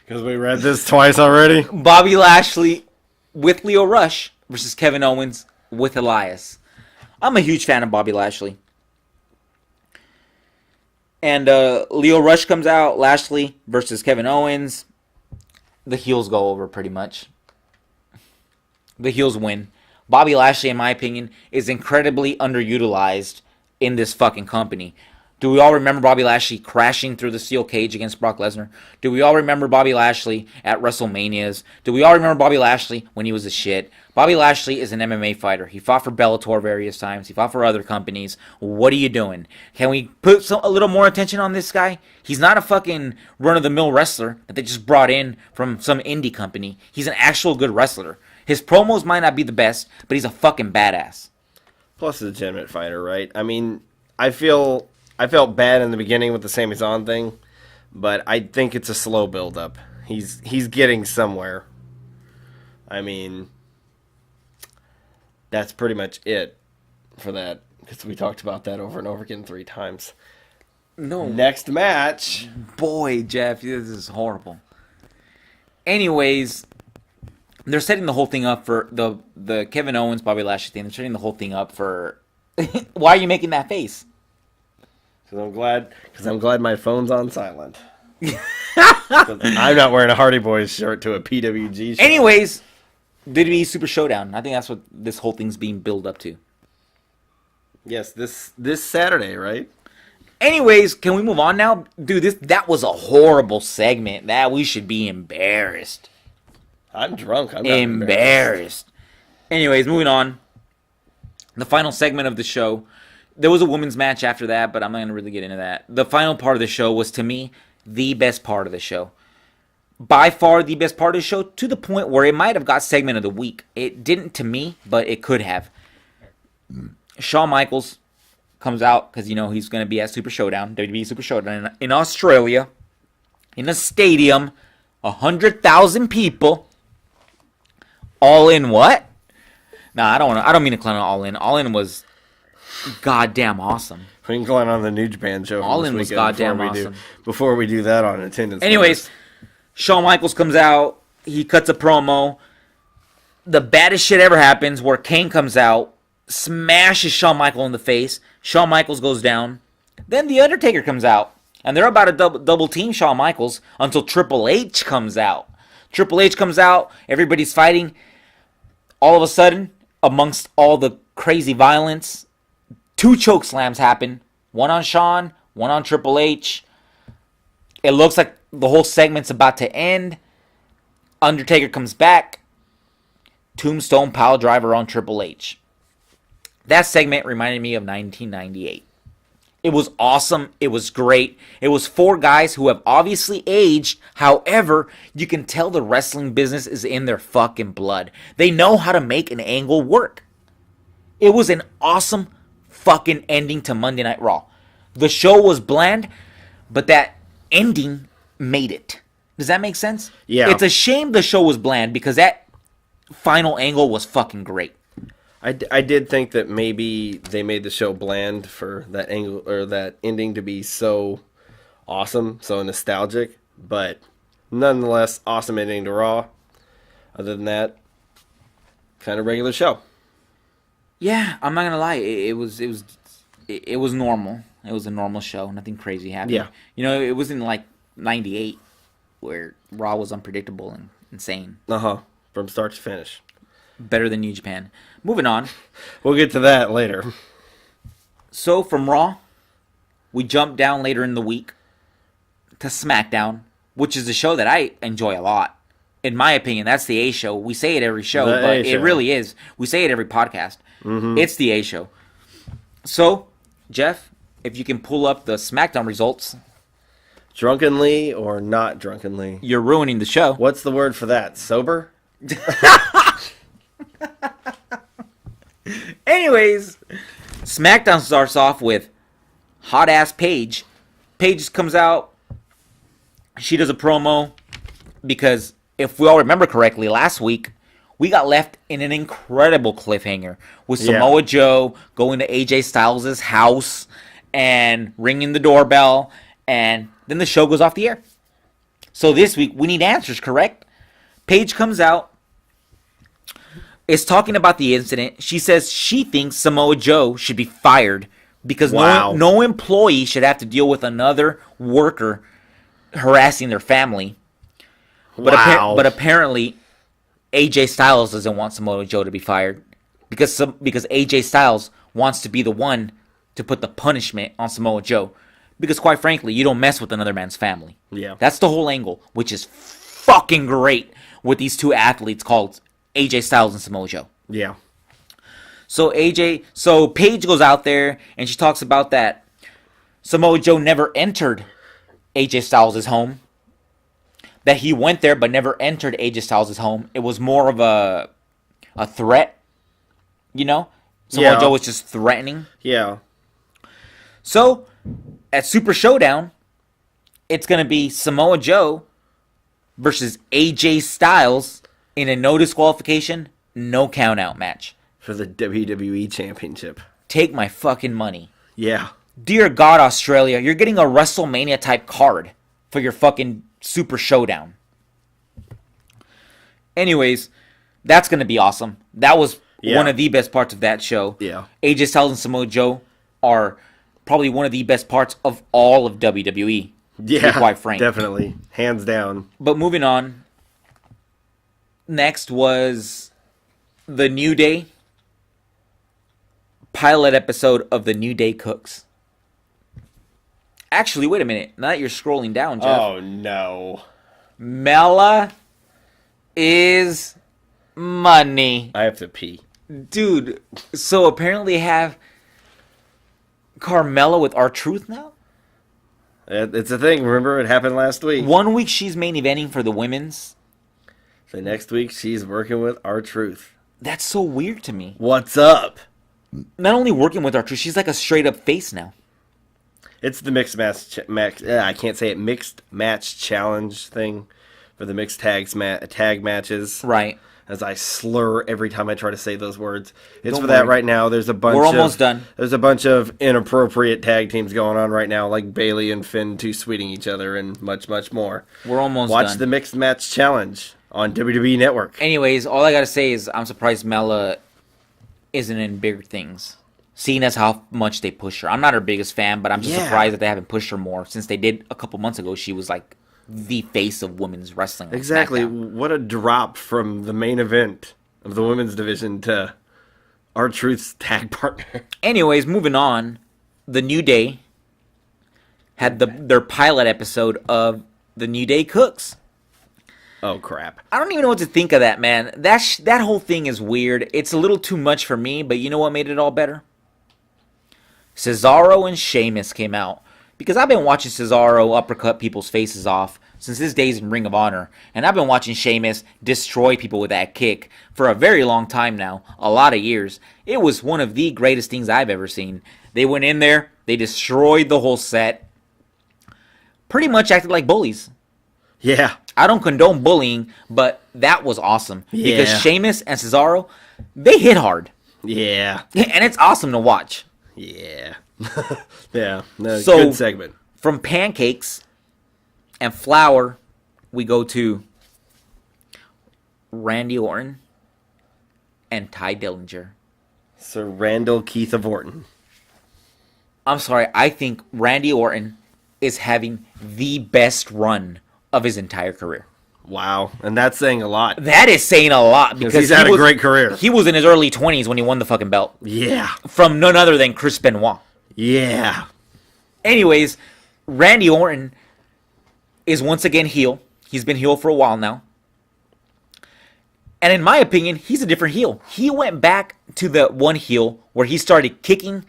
Because we read this twice already. Bobby Lashley with Leo Rush versus Kevin Owens with Elias. I'm a huge fan of Bobby Lashley. And Leo Rush comes out, Lashley versus Kevin Owens. The heels go over pretty much. The heels win. Bobby Lashley, in my opinion, is incredibly underutilized in this fucking company. Do we all remember Bobby Lashley crashing through the steel cage against Brock Lesnar? Do we all remember Bobby Lashley at WrestleManias? Do we all remember Bobby Lashley when he was a shit? Bobby Lashley is an MMA fighter. He fought for Bellator various times. He fought for other companies. What are you doing? Can we put a little more attention on this guy? He's not a fucking run-of-the-mill wrestler that they just brought in from some indie company. He's an actual good wrestler. His promos might not be the best, but he's a fucking badass. Plus a legitimate fighter, right? I mean, I felt bad in the beginning with the Sami Zayn thing, but I think it's a slow build-up. He's getting somewhere. I mean, that's pretty much it for that, because we talked about that over and over again 3 times. No. Next match. Boy, Jeff, this is horrible. Anyways, they're setting the whole thing up for the Kevin Owens, Bobby Lashley thing. They're setting the whole thing up for... Why are you making that face? Because I'm glad my phone's on silent. I'm not wearing a Hardy Boys shirt to a PWG show. Anyways, WWE Super Showdown. I think that's what this whole thing's being built up to. Yes, this Saturday, right? Anyways, can we move on now? Dude, that was a horrible segment. That we should be embarrassed. I'm drunk. I'm not embarrassed. Anyways, moving on. The final segment of the show. There was a women's match after that, but I'm not going to really get into that. The final part of the show was, to me, the best part of the show. By far the best part of the show, to the point where it might have got segment of the week. It didn't to me, but it could have. Shawn Michaels comes out, because, he's going to be at Super Showdown, WWE Super Showdown, in Australia, in a stadium, 100,000 people. All in what? Nah, I don't mean to clown All In. All In was goddamn awesome. We can go on the New Japan show. All In was goddamn awesome. Before we do that on attendance. Anyways, Shawn Michaels comes out. He cuts a promo. The baddest shit ever happens where Kane comes out, smashes Shawn Michaels in the face. Shawn Michaels goes down. Then The Undertaker comes out. And they're about to double team Shawn Michaels until Triple H comes out. Triple H comes out. Everybody's fighting. All of a sudden, amongst all the crazy violence, 2 choke slams happen. One on Shawn, one on Triple H. It looks like the whole segment's about to end. Undertaker comes back. Tombstone pile driver on Triple H. That segment reminded me of 1998. It was awesome. It was great. It was 4 guys who have obviously aged. However, you can tell the wrestling business is in their fucking blood. They know how to make an angle work. It was an awesome fucking ending to Monday Night Raw. The show was bland, but that ending made it. Does that make sense? Yeah. It's a shame the show was bland because that final angle was fucking great. I did think that maybe they made the show bland for that angle or that ending to be so awesome, so nostalgic, but nonetheless, awesome ending to Raw. Other than that, kind of regular show. Yeah, I'm not gonna lie. It was normal. It was a normal show. Nothing crazy happened. Yeah. It wasn't like 98 where Raw was unpredictable and insane. From start to finish. Better than New Japan. Moving on. We'll get to that later. So from Raw, we jump down later in the week to SmackDown, which is a show that I enjoy a lot. In my opinion, that's the A show. We say it every show, but it really is. We say it every podcast. Mm-hmm. It's the A show. So, Jeff, if you can pull up the SmackDown results. Drunkenly or not drunkenly? You're ruining the show. What's the word for that? Sober? Anyways, SmackDown starts off with hot ass Paige. Paige comes out. She does a promo because if we all remember correctly, last week we got left in an incredible cliffhanger with Samoa Joe going to AJ Styles' house and ringing the doorbell, and then the show goes off the air. So this week we need answers, correct? Paige comes out, is talking about the incident. She says she thinks Samoa Joe should be fired because no employee should have to deal with another worker harassing their family. But apparently AJ Styles doesn't want Samoa Joe to be fired because AJ Styles wants to be the one to put the punishment on Samoa Joe. Because quite frankly, you don't mess with another man's family. Yeah. That's the whole angle, which is fucking great with these two athletes called AJ Styles and Samoa Joe. Yeah. So Paige goes out there and she talks about that Samoa Joe never entered AJ Styles' home. That he went there but never entered AJ Styles' home. It was more of a threat, you know? Samoa Joe was just threatening. Yeah. So, at Super Showdown, it's going to be Samoa Joe versus AJ Styles in a no disqualification, no count out match. For the WWE Championship. Take my fucking money. Yeah. Dear God, Australia, you're getting a WrestleMania type card for your fucking Super Showdown. Anyways, that's going to be awesome. That was one of the best parts of that show. Yeah. AJ Styles and Samoa Joe are probably one of the best parts of all of WWE. Yeah, to be quite frank. Definitely. Hands down. But moving on. Next was the New Day pilot episode of the New Day Cooks. Actually, wait a minute. Now that you're scrolling down, Jeff. Oh, no. Mela is money. I have to pee. Dude, so apparently they have Carmella with R-Truth now? It's a thing. Remember, it happened last week. 1 week she's main eventing for the women's. The next week, she's working with R-Truth. That's so weird to me. What's up? Not only working with R-Truth, she's like a straight up face now. It's the mixed match. I can't say it. Mixed match challenge thing for the mixed tag matches. Right. As I slur every time I try to say those words. It's Don't for that worry. right now. There's a bunch. We're almost done. There's a bunch of inappropriate tag teams going on right now, like Bailey and Finn two sweeting each other, and much, much more. We're almost Watch done. the mixed match challenge on WWE Network. Anyways, all I gotta say is I'm surprised Mela isn't in bigger things. Seeing as how much they push her. I'm not her biggest fan, but I'm just surprised that they haven't pushed her more. Since they did a couple months ago, she was like the face of women's wrestling. Exactly. SmackDown. What a drop from the main event of the women's division to R-Truth's tag partner. Anyways, moving on. The New Day had their pilot episode of the New Day Cooks. Oh, crap. I don't even know what to think of that, man. That whole thing is weird. It's a little too much for me, but you know what made it all better? Cesaro and Sheamus came out. Because I've been watching Cesaro uppercut people's faces off since his days in Ring of Honor. And I've been watching Sheamus destroy people with that kick for a very long time now. A lot of years. It was one of the greatest things I've ever seen. They went in there. They destroyed the whole set. Pretty much acted like bullies. Yeah. I don't condone bullying, but that was awesome. Yeah. Because Sheamus and Cesaro, they hit hard. Yeah. And it's awesome to watch. Yeah. Yeah. No, So- good segment. From pancakes and flour, we go to Randy Orton and Ty Dillinger. Sir Randall Keith of Orton. I'm sorry, I think Randy Orton is having the best run of his entire career. Wow. And that's saying a lot. That is saying a lot because he's had a great career. He was in his early 20s when he won the fucking belt Yeah. from none other than Chris Benoit. Yeah. Anyways, Randy Orton is once again heel. He's been heel for a while now. And in my opinion, he's a different heel. He went back to the one heel where he started kicking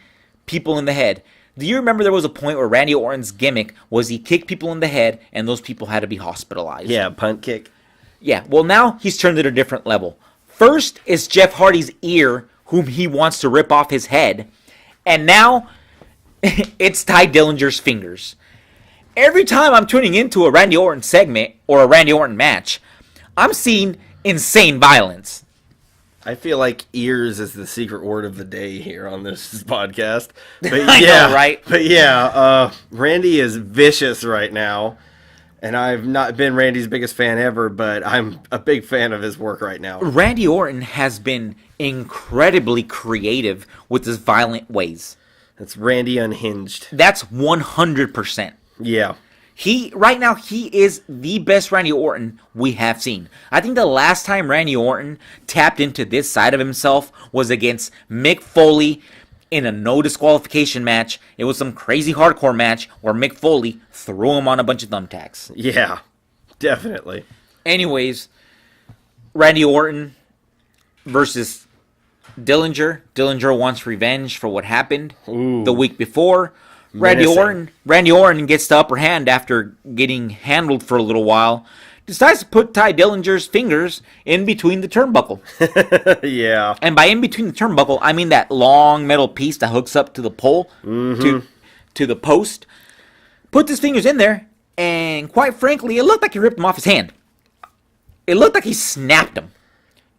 people in the head. Do you remember there was a point where Randy Orton's gimmick was he kicked people in the head and those people had to be hospitalized? Yeah, punt kick. Yeah, well now he's turned it a different level. First is Jeff Hardy's ear, whom he wants to rip off his head. And now it's Ty Dillinger's fingers. Every time I'm tuning into a Randy Orton segment or a Randy Orton match, I'm seeing insane violence. I feel like ears is the secret word of the day here on this podcast. But I know, right? But yeah, Randy is vicious right now. And I've not been Randy's biggest fan ever, but I'm a big fan of his work right now. Randy Orton has been incredibly creative with his violent ways. That's Randy unhinged. That's 100%. Yeah. Right now, he is the best Randy Orton we have seen. I think the last time Randy Orton tapped into this side of himself was against Mick Foley in a no disqualification match. It was some crazy hardcore match where Mick Foley threw him on a bunch of thumbtacks. Yeah, definitely. Anyways, Randy Orton versus Dillinger. Dillinger wants revenge for what happened the week before. Randy Orton gets the upper hand after getting handled for a little while. Decides to put Ty Dillinger's fingers in between the turnbuckle. Yeah. And by in between the turnbuckle, I mean that long metal piece that hooks up to the pole, to the post. Put his fingers in there, and quite frankly, it looked like he ripped him off his hand. It looked like he snapped him.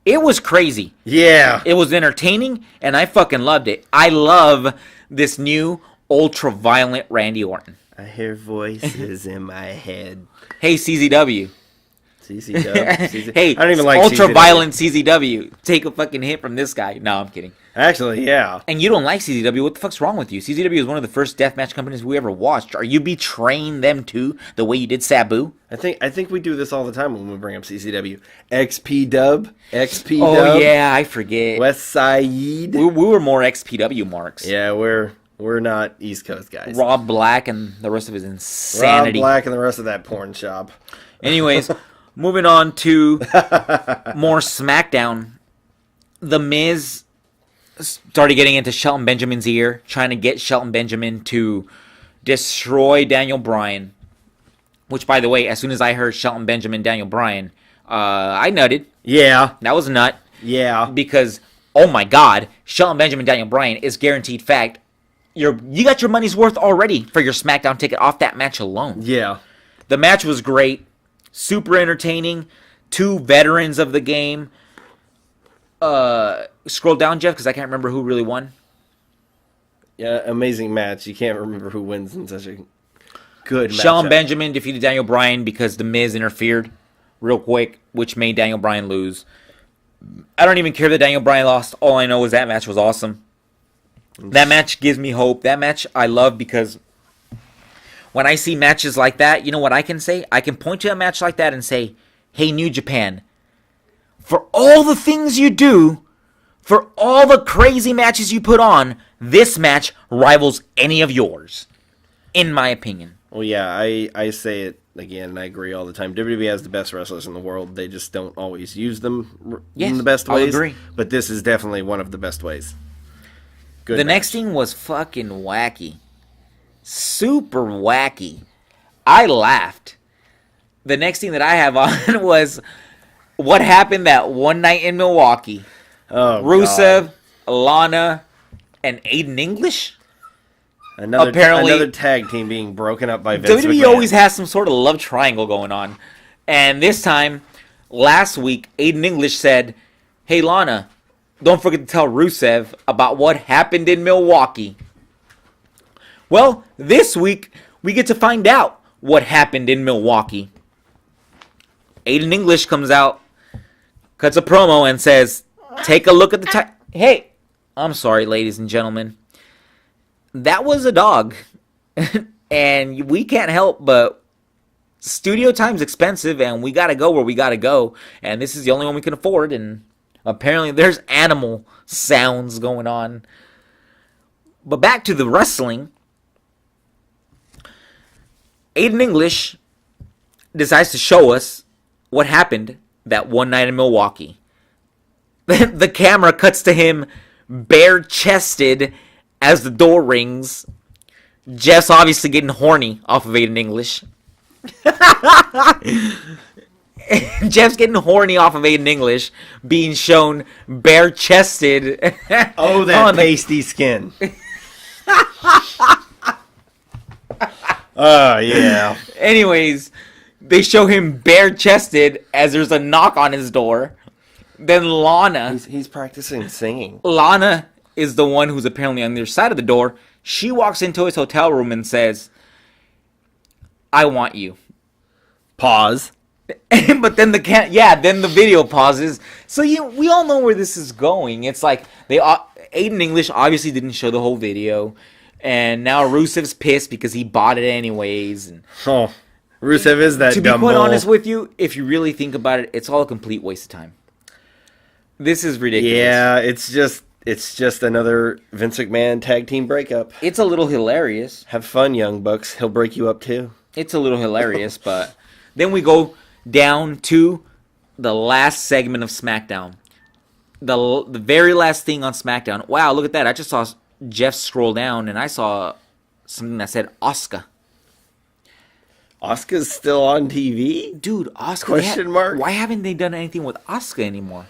It was crazy. Yeah. It was entertaining, and I fucking loved it. I love this new ultra-violent Randy Orton. I hear voices in my head. Hey, CZW. CZW. Hey, I don't even like ultra-violent CZW. Take a fucking hit from this guy. No, I'm kidding. Actually, yeah. And you don't like CZW. What the fuck's wrong with you? CZW is one of the first deathmatch companies we ever watched. Are you betraying them too, the way you did Sabu? I think we do this all the time when we bring up CCW. XP Dub. Oh, yeah, I forget. West Side. We were more XPW marks. Yeah, we're not East Coast guys. Rob Black and the rest of his insanity. Rob Black and the rest of that porn shop. Anyways, moving on to more SmackDown. The Miz started getting into Shelton Benjamin's ear, trying to get Shelton Benjamin to destroy Daniel Bryan. Which, by the way, as soon as I heard Shelton Benjamin, Daniel Bryan, I nutted. Yeah. That was a nut. Yeah. Because, oh my God, Shelton Benjamin, Daniel Bryan is guaranteed fact. You got your money's worth already for your SmackDown ticket off that match alone. Yeah. The match was great. Super entertaining. Two veterans of the game. Scroll down, Jeff, because I can't remember who really won. Yeah, amazing match. You can't remember who wins in such a good match. Shelton Benjamin defeated Daniel Bryan because The Miz interfered real quick, which made Daniel Bryan lose. I don't even care that Daniel Bryan lost. All I know is that match was awesome. That match gives me hope. That match I love because when I see matches like that, you know what I can say? I can point to a match like that and say, hey, New Japan, for all the things you do, for all the crazy matches you put on, this match rivals any of yours, in my opinion. Well, yeah, I say it again, and I agree all the time. WWE has the best wrestlers in the world. They just don't always use them in the best ways. I'll agree. But this is definitely one of the best ways. Good the match. next thing was fucking wacky. Super wacky. I laughed. The next thing that I have on was what happened that one night in Milwaukee. Oh, Rusev, God. Lana, and Aiden English. Another tag team being broken up by Vince WWE McMahon. always has some sort of love triangle going on. And this time, last week, Aiden English said, hey, Lana, don't forget to tell Rusev about what happened in Milwaukee. Well, this week, we get to find out what happened in Milwaukee. Aiden English comes out, cuts a promo, and says, take a look at the time. Hey, I'm sorry, ladies and gentlemen. That was a dog. And we can't help but studio time's expensive, and we got to go where we got to go. And this is the only one we can afford, and apparently there's animal sounds going on. But back to the wrestling. Aiden English decides to show us what happened that one night in Milwaukee. The camera cuts to him bare-chested as the door rings. Jeff's obviously getting horny off of Aiden English. Jeff's getting horny off of Aiden English being shown bare-chested. Oh, that pasty skin. Oh, yeah. Anyways, they show him bare-chested as there's a knock on his door. Then Lana... He's practicing singing. Lana is the one who's apparently on the other side of the door. She walks into his hotel room and says, I want you. Pause. But then then the video pauses. So we all know where this is going. It's like Aiden English obviously didn't show the whole video, and now Rusev's pissed because he bought it anyways. And Rusev is that dumb. To be quite honest with you, if you really think about it, it's all a complete waste of time. This is ridiculous. Yeah, it's just another Vince McMahon tag team breakup. It's a little hilarious. Have fun, Young Bucks. He'll break you up too. It's a little hilarious, but then we go down to the last segment of SmackDown. The very last thing on SmackDown. Wow, look at that. I just saw Jeff scroll down and I saw something that said Asuka. Asuka's still on TV? Dude, Asuka. Question mark? Why haven't they done anything with Asuka anymore?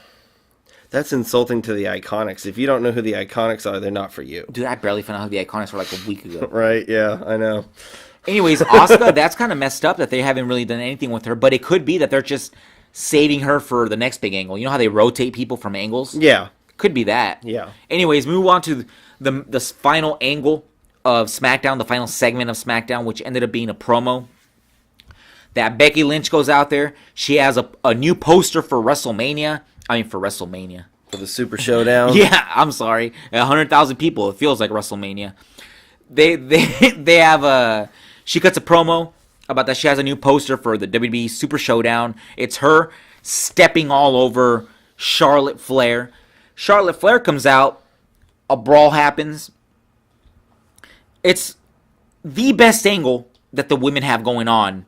That's insulting to the Iconics. If you don't know who the Iconics are, they're not for you. Dude, I barely found out who the Iconics were like a week ago. Right, yeah, I know. Anyways, Asuka, that's kind of messed up that they haven't really done anything with her, but it could be that they're just saving her for the next big angle. You know how they rotate people from angles? Yeah. Could be that. Yeah. Anyways, move on to the final angle of SmackDown, the final segment of SmackDown, which ended up being a promo. That Becky Lynch goes out there. She has a new poster for WrestleMania. For the Super Showdown? Yeah, I'm sorry. 100,000 people. It feels like WrestleMania. They have she cuts a promo about that she has a new poster for the WWE Super Showdown. It's her stepping all over Charlotte Flair. Charlotte Flair comes out. A brawl happens. It's the best angle that the women have going on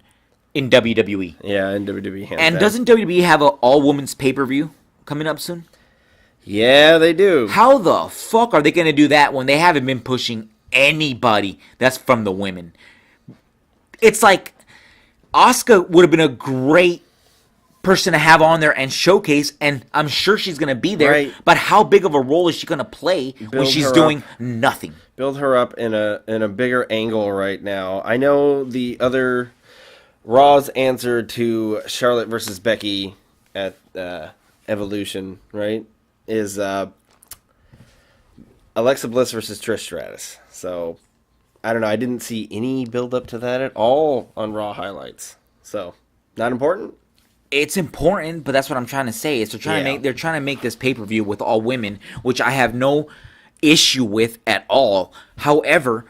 in WWE. Yeah, in WWE. And doesn't WWE have an all-women's pay-per-view coming up soon? Yeah, they do. How the fuck are they going to do that when they haven't been pushing anybody that's from the women? It's like Asuka would have been a great person to have on there and showcase, and I'm sure she's going to be there. Right. But how big of a role is she going to play when she's doing nothing? Build her up in a bigger angle right now. I know the other Raw's answer to Charlotte versus Becky at Evolution, right, is Alexa Bliss versus Trish Stratus. So, I don't know. I didn't see any build up to that at all on Raw highlights. So, not important? It's important, but that's what I'm trying to say. Is they're trying to make this pay-per-view with all women, which I have no issue with at all. However,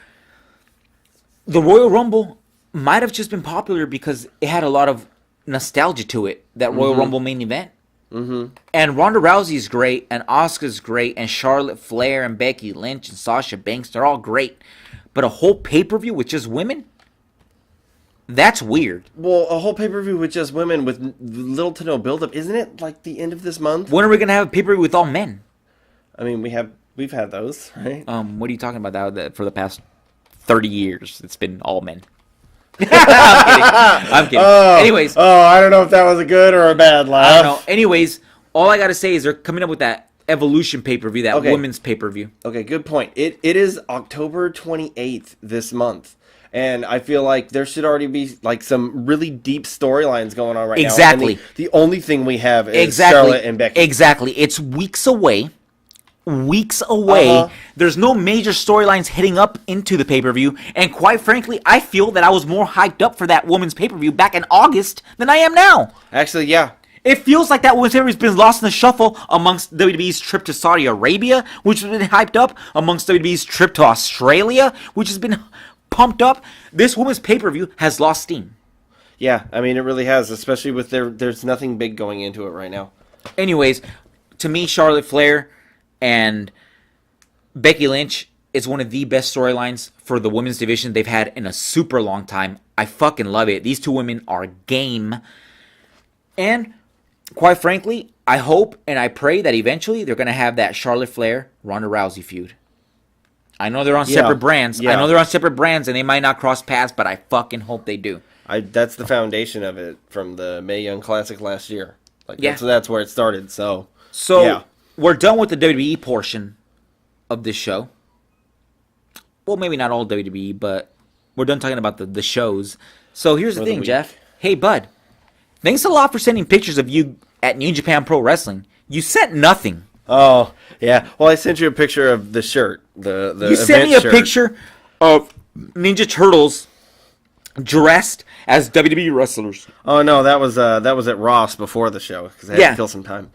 the Royal Rumble might have just been popular because it had a lot of nostalgia to it, that Royal Rumble main event. Mm-hmm. And Ronda Rousey's great, and Asuka's great, and Charlotte Flair and Becky Lynch and Sasha Banks, they're all great. But a whole pay-per-view with just women? That's weird. Well, a whole pay-per-view with just women with little to no build-up, isn't it like the end of this month? When are we going to have a pay-per-view with all men? I mean, we've had those, right? What are you talking about that for the past 30 years? It's been all men. I'm kidding. Anyways. I don't know if that was a good or a bad laugh. I don't know. Anyways, all I got to say is they're coming up with that Evolution pay-per-view, that women's pay-per-view. Okay, good point. It is October 28th this month. And I feel like there should already be like some really deep storylines going on right now. Exactly. The only thing we have is Charlotte and Becky. Exactly. It's weeks away. There's no major storylines heading up into the pay-per-view, and quite frankly, I feel that I was more hyped up for that women's pay-per-view back in August than I am now. Actually, yeah. It feels like that women's pay-per-view has been lost in the shuffle amongst WWE's trip to Saudi Arabia, which has been hyped up, amongst WWE's trip to Australia, which has been pumped up. This women's pay-per-view has lost steam. Yeah, I mean, it really has, especially with there's nothing big going into it right now. Anyways, to me, Charlotte Flair and Becky Lynch is one of the best storylines for the women's division they've had in a super long time. I fucking love it. These two women are game. And quite frankly, I hope and I pray that eventually they're going to have that Charlotte Flair, Ronda Rousey feud. I know they're on Yeah. separate brands. Yeah. I know they're on separate brands, and they might not cross paths, but I fucking hope they do. That's the foundation of it from the Mae Young Classic last year. Like Yeah. that's where it started. So So we're done with the WWE portion of this show. Well, maybe not all WWE, but we're done talking about the shows. So here's the the thing, week. Jeff. Hey, bud. Thanks a lot for sending pictures of you at New Japan Pro Wrestling. You sent nothing. Oh, yeah. Well, I sent you a picture of the shirt. The You sent me a shirt. picture of Ninja Turtles dressed as WWE wrestlers. Oh no, that was at Ross before the show because I had to kill some time.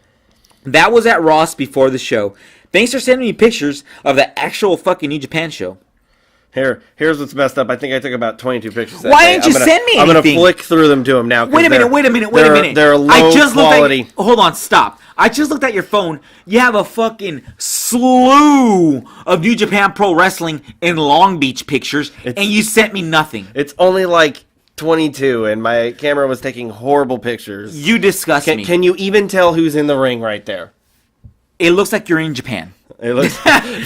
That was at Ross before the show. Thanks for sending me pictures of the actual fucking New Japan show. Here's what's messed up. I think I took about 22 pictures. That Why day. didn't you send me I'm gonna anything? flick through them to them now. Wait a minute. They're low I just quality. looked at. Hold on, stop. I just looked at your phone. You have a fucking slew of New Japan Pro Wrestling in Long Beach pictures, and you sent me nothing. It's only like 22, and my camera was taking horrible pictures. You disgust me. Can you even tell who's in the ring right there? It looks like you're in Japan. It looks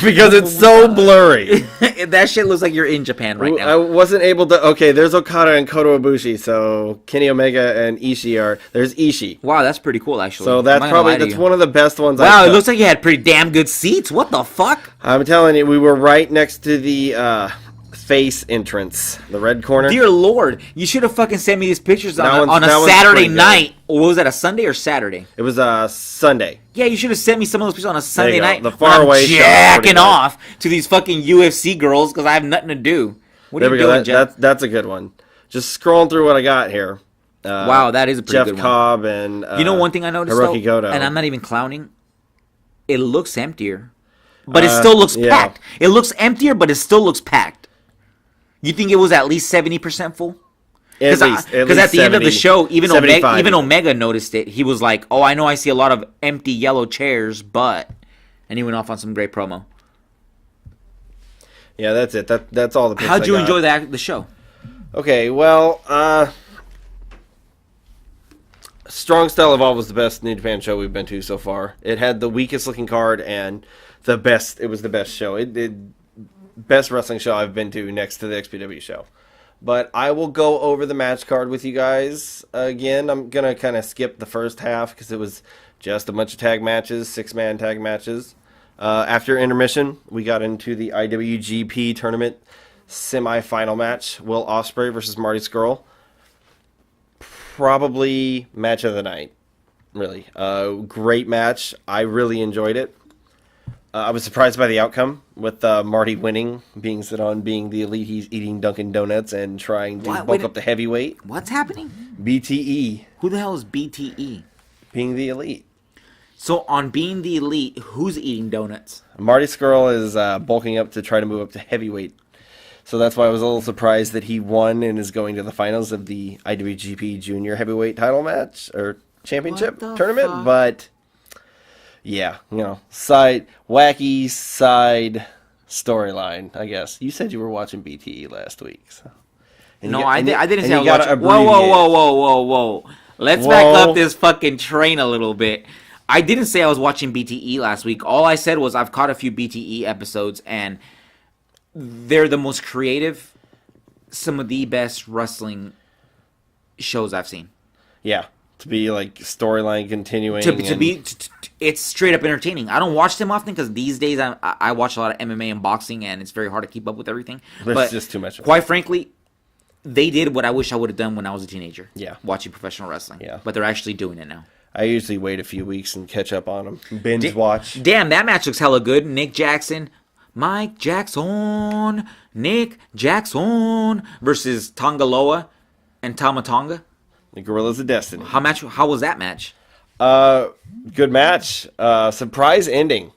because it's so blurry. That shit looks like you're in Japan right I now. wasn't able to. Okay, there's Okada and Kota Ibushi, so Kenny Omega and Ishii are. There's Ishii, Wow, that's pretty cool, actually. so I'm that's not gonna lie to that's you. one of the best ones. Wow, I've it done. looks like you had pretty damn good seats. What the fuck? I'm telling you, we were right next to the face entrance, the red corner. Dear Lord, you should have fucking sent me these pictures That on one's- a that one's Saturday pretty good. night. Or was that a Sunday or Saturday? It was Sunday. Yeah, you should have sent me some of those pictures on a Sunday go. night. The when far I'm away shot is pretty jacking good. off to these fucking UFC girls because I have nothing to do. What There are we you go. doing, Jeff? That's a good one. Just scrolling through what I got here. Wow, that is a pretty Jeff good one. Cobb and You know one thing I noticed, Hiroki though, Goto. and I'm not even clowning? It looks emptier. But it still looks yeah. packed. It looks emptier, but it still looks packed. You think it was at least 70% full? At Because least at the end of the 70, show, even 75. Omega noticed it. He was like, "Oh, I know I see a lot of empty yellow chairs, but," and he went off on some great promo. Yeah, that's it. That's all the picks How'd I you got. enjoy the show? Okay, well, Strong Style Evolved was the best New Japan show we've been to so far. It had the weakest looking card and the best. It was the best show. It did best wrestling show I've been to next to the XPW show. But I will go over the match card with you guys again. I'm gonna kind of skip the first half because it was just a bunch of tag matches, 6-man tag matches. After intermission, we got into the IWGP tournament semi-final match: Will Ospreay versus Marty Scurll. Probably match of the night, really. Great match. I really enjoyed it. I was surprised by the outcome with Marty winning, being the elite. He's eating Dunkin' Donuts and trying to What? bulk Wait, up the heavyweight. What's happening? BTE, Who the hell is BTE? being the elite. So on Being the Elite, who's eating donuts? Marty Scurll is bulking up to try to move up to heavyweight. So that's why I was a little surprised that he won and is going to the finals of the IWGP Junior Heavyweight title match or championship What the tournament. fuck? But yeah, wacky side storyline, I guess. You said you were watching BTE last week. So. And No, you got- I and didn't you- say and I you was gotta watching. Whoa, abbreviate. whoa. Let's back Whoa. up this fucking train a little bit. I didn't say I was watching BTE last week. All I said was I've caught a few BTE episodes, and they're the most creative, some of the best wrestling shows I've seen. Yeah, to be like storyline continuing. It's straight up entertaining. I don't watch them often because these days I watch a lot of MMA and boxing, and it's very hard to keep up with everything. There's just too much of it. Quite frankly, they did what I wish I would have done when I was a teenager. Yeah. Watching professional wrestling. Yeah. But they're actually doing it now. I usually wait a few weeks and catch up on them. Binge watch. Damn, that match looks hella good. Nick Jackson, Mike Jackson, Nick Jackson versus Tongaloa and Tama Tonga. The Gorillas of Destiny. How was that match? Good match. Surprise ending.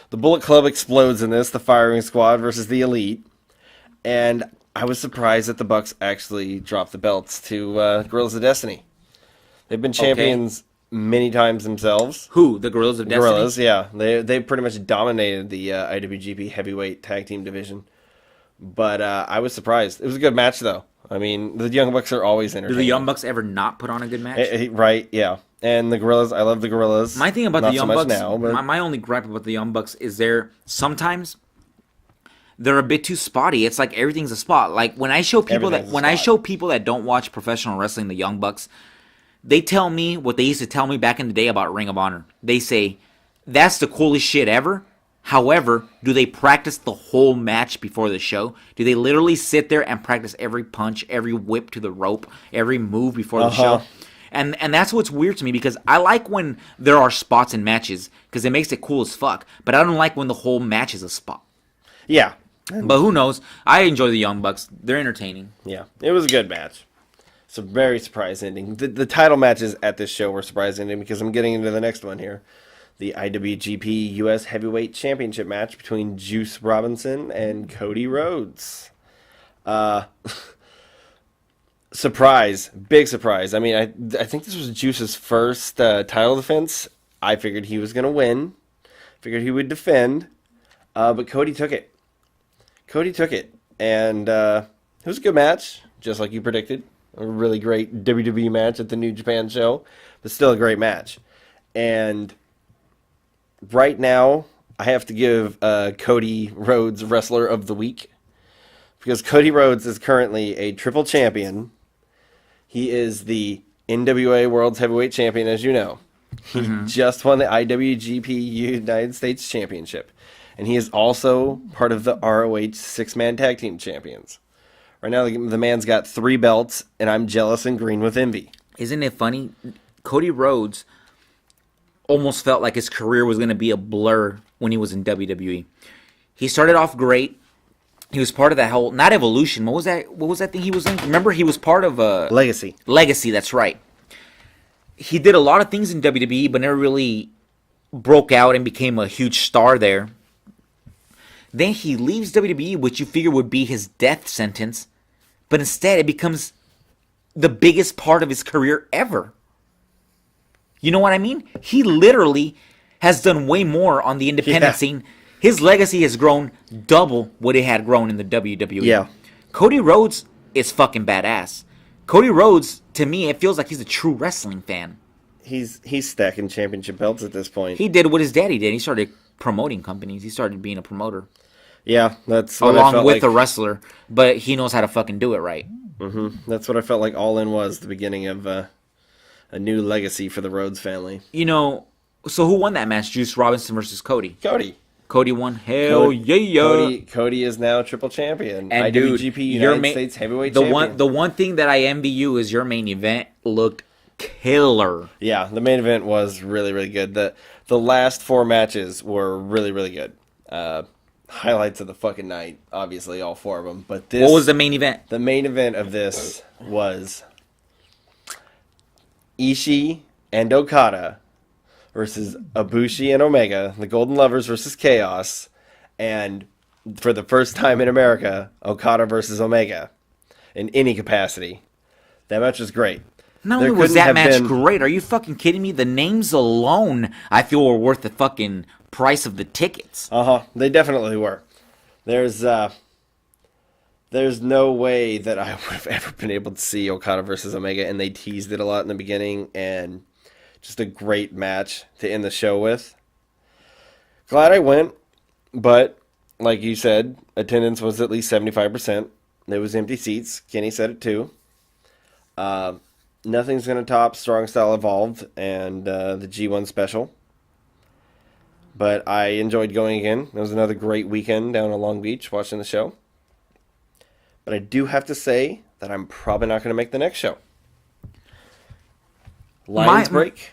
The Bullet Club explodes in this. The Firing Squad versus the Elite. And I was surprised that the Bucks actually dropped the belts to Gorillas of Destiny. They've been champions many times themselves. Who? The Gorillas of Destiny? Gorillas, yeah. They pretty much dominated the IWGP Heavyweight Tag Team division. But I was surprised. It was a good match, though. I mean, the Young Bucks are always Do entertaining. the Young Bucks ever not put on a good match? Right, yeah. And the Gorillas, I love the Gorillas. My thing about Not the Young so much Bucks, now, but my only gripe about the Young Bucks is sometimes they're a bit too spotty. It's like everything's a spot. Like when I show people that don't watch professional wrestling, the Young Bucks, they tell me what they used to tell me back in the day about Ring of Honor. They say, that's the coolest shit ever. However, do they practice the whole match before the show? Do they literally sit there and practice every punch, every whip to the rope, every move before the show? And that's what's weird to me, because I like when there are spots in matches because it makes it cool as fuck. But I don't like when the whole match is a spot. Yeah. But who knows? I enjoy the Young Bucks. They're entertaining. Yeah. It was a good match. It's a very surprise ending. The title matches at this show were surprise ending because I'm getting into the next one here. The IWGP US Heavyweight Championship match between Juice Robinson and Cody Rhodes. Surprise. Big surprise. I mean, I think this was Juice's first title defense. I figured he was going to win. Figured he would defend. But Cody took it. And it was a good match, just like you predicted. A really great WWE match at the New Japan show. But still a great match. And right now, I have to give Cody Rhodes Wrestler of the Week. Because Cody Rhodes is currently a triple champion. He is the NWA World's Heavyweight Champion, as you know. He just won the IWGP United States Championship. And he is also part of the ROH Six-Man Tag Team Champions. Right now, the man's got 3 belts, and I'm jealous and green with envy. Isn't it funny? Cody Rhodes almost felt like his career was going to be a blur when he was in WWE. He started off great. He was part of that whole, not Evolution. What was that thing he was in? Remember, he was part of Legacy. Legacy, that's right. He did a lot of things in WWE, but never really broke out and became a huge star there. Then he leaves WWE, which you figure would be his death sentence, but instead it becomes the biggest part of his career ever. You know what I mean? He literally has done way more on the independent scene. His legacy has grown double what it had grown in the WWE. Yeah. Cody Rhodes is fucking badass. Cody Rhodes, to me, it feels like he's a true wrestling fan. He's stacking championship belts at this point. He did what his daddy did. He started promoting companies. He started being a promoter. Yeah, that's what along with a wrestler, but he knows how to fucking do it right. That's what I felt like All In was, the beginning of a new legacy for the Rhodes family. You know, so who won that match? Juice Robinson versus Cody. Cody won. Hell yeah. Cody is now triple champion. And IWGP United States Heavyweight Champion. The one thing that I envy you is your main event looked killer. Yeah, the main event was really, really good. The last 4 matches were really, really good. Highlights of the fucking night, obviously, all 4 of them. But this, what was the main event? The main event of this was Ishii and Okada versus Ibushi and Omega, the Golden Lovers versus Chaos, and for the first time in America, Okada versus Omega in any capacity. That match was great. Not only was that match great, are you fucking kidding me? The names alone, I feel, were worth the fucking price of the tickets. They definitely were. There's no way that I would have ever been able to see Okada versus Omega, and they teased it a lot in the beginning, and just a great match to end the show with. Glad I went, but like you said, attendance was at least 75%. There was empty seats. Kenny said it too. Nothing's going to top Strong Style Evolved and the G1 special. But I enjoyed going again. It was another great weekend down in Long Beach watching the show. But I do have to say that I'm probably not going to make the next show. Lions break.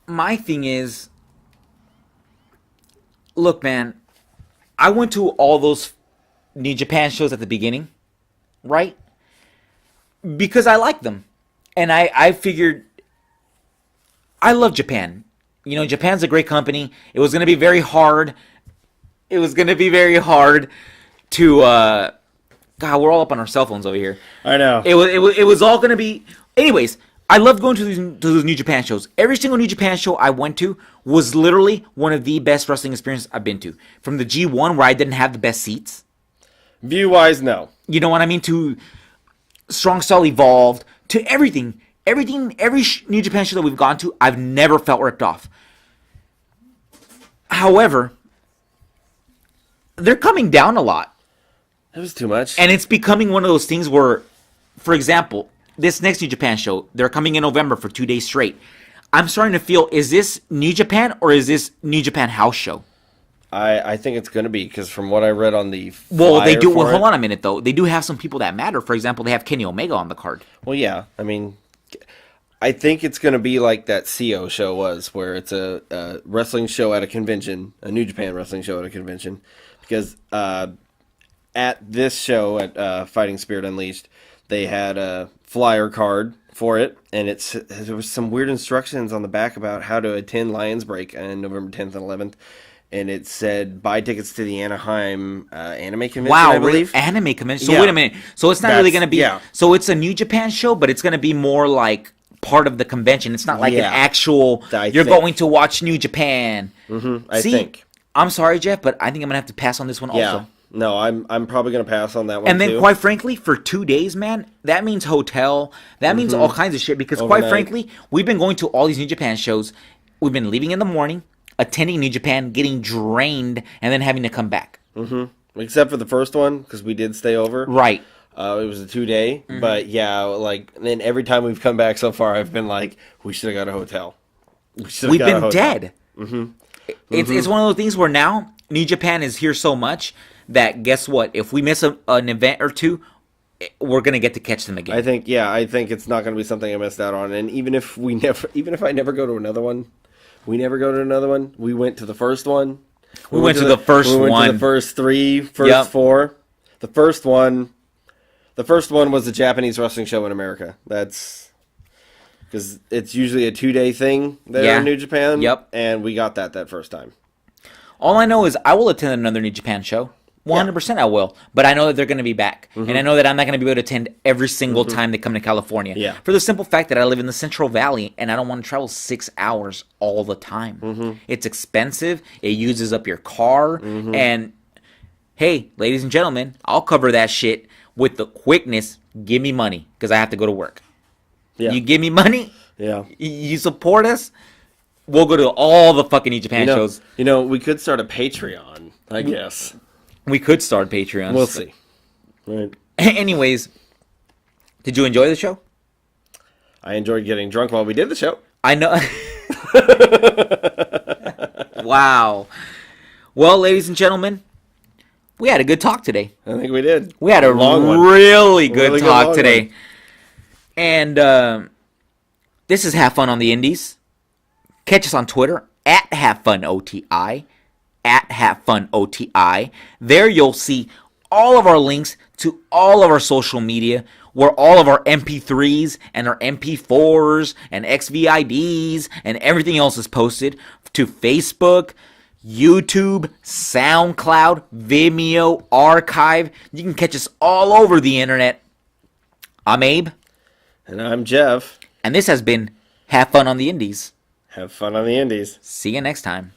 My thing is, look, man, I went to all those New Japan shows at the beginning, right? Because I like them. And I figured, I love Japan. You know, Japan's a great company. It was going to be very hard. To, God, we're all up on our cell phones over here. I know. It was all going to be, anyways, I love going to those New Japan shows. Every single New Japan show I went to was literally one of the best wrestling experiences I've been to. From the G1, where I didn't have the best seats. View-wise, no. You know what I mean? To Strong Style Evolved, to everything. Every New Japan show that we've gone to, I've never felt ripped off. However, they're coming down a lot. It was too much. And it's becoming one of those things where, for example, this next New Japan show, they're coming in November for 2 days straight. I'm starting to feel, is this New Japan or is this New Japan house show? I think it's going to be, because from what I read on the Well, they do. flyer Well, for hold it- on a minute, though. They do have some people that matter. For example, they have Kenny Omega on the card. Well, yeah. I mean, I think it's going to be like that CO show was, where it's a wrestling show at a convention, a New Japan wrestling show at a convention. Because at this show, at Fighting Spirit Unleashed, they had a flyer card for it, and there was some weird instructions on the back about how to attend Lions Break on November 10th and 11th. And it said, buy tickets to the Anaheim anime convention, Wow, I believe. anime convention. So Yeah. wait a minute. So it's not really That's- going to be. yeah. So it's a New Japan show, but it's going to be more like part of the convention. It's not like Yeah. an actual. You're think. going to watch New Japan. I See, think. I'm sorry, Jeff, but I think I'm going to have to pass on this one Yeah. also. No, I'm probably going to pass on that one, And then, too. quite frankly, for 2 days, man, that means hotel. That means all kinds of shit. Because, quite Overnight. frankly, we've been going to all these New Japan shows. We've been leaving in the morning, attending New Japan, getting drained, and then having to come back. Except for the first one, because we did stay over. Right. It was a 2-day. But, yeah, like, then every time we've come back so far, I've been like, we should have got a hotel. We've been dead. It's one of those things where now New Japan is here so much that, guess what? If we miss an event or two, we're going to get to catch them again. I think it's not going to be something I missed out on. And even if I never go to another one, we went to the first one. We went to the first to one. the first three, Yep. 4. The first one was the Japanese wrestling show in America. That's because it's usually a 2-day thing there Yeah. in New Japan. Yep. And we got that first time. All I know is I will attend another New Japan show. 100% I will. But I know that they're going to be back. And I know that I'm not going to be able to attend every single time they come to California. Yeah. For the simple fact that I live in the Central Valley and I don't want to travel 6 hours all the time. It's expensive. It uses up your car. And, hey, ladies and gentlemen, I'll cover that shit with the quickness. Give me money because I have to go to work. Yeah. You give me money, Yeah. you support us, we'll go to all the fucking New Japan shows. We could start a Patreon, I guess. We could start Patreon. We'll see. Right. Anyways, did you enjoy the show? I enjoyed getting drunk while we did the show. I know. Wow. Well, ladies and gentlemen, we had a good talk today. I think we did. We had a long one. really good Really good talk long today. one. And this is Have Fun on the Indies. Catch us on Twitter at HaveFunOTI. At HaveFunOTI. There you'll see all of our links to all of our social media, where all of our MP3s and our MP4s and XVIDs and everything else is posted to Facebook, YouTube, SoundCloud, Vimeo, Archive. You can catch us all over the internet. I'm Abe, And I'm Jeff. and this has been Have Fun on the Indies. Have fun on the Indies. See you next time.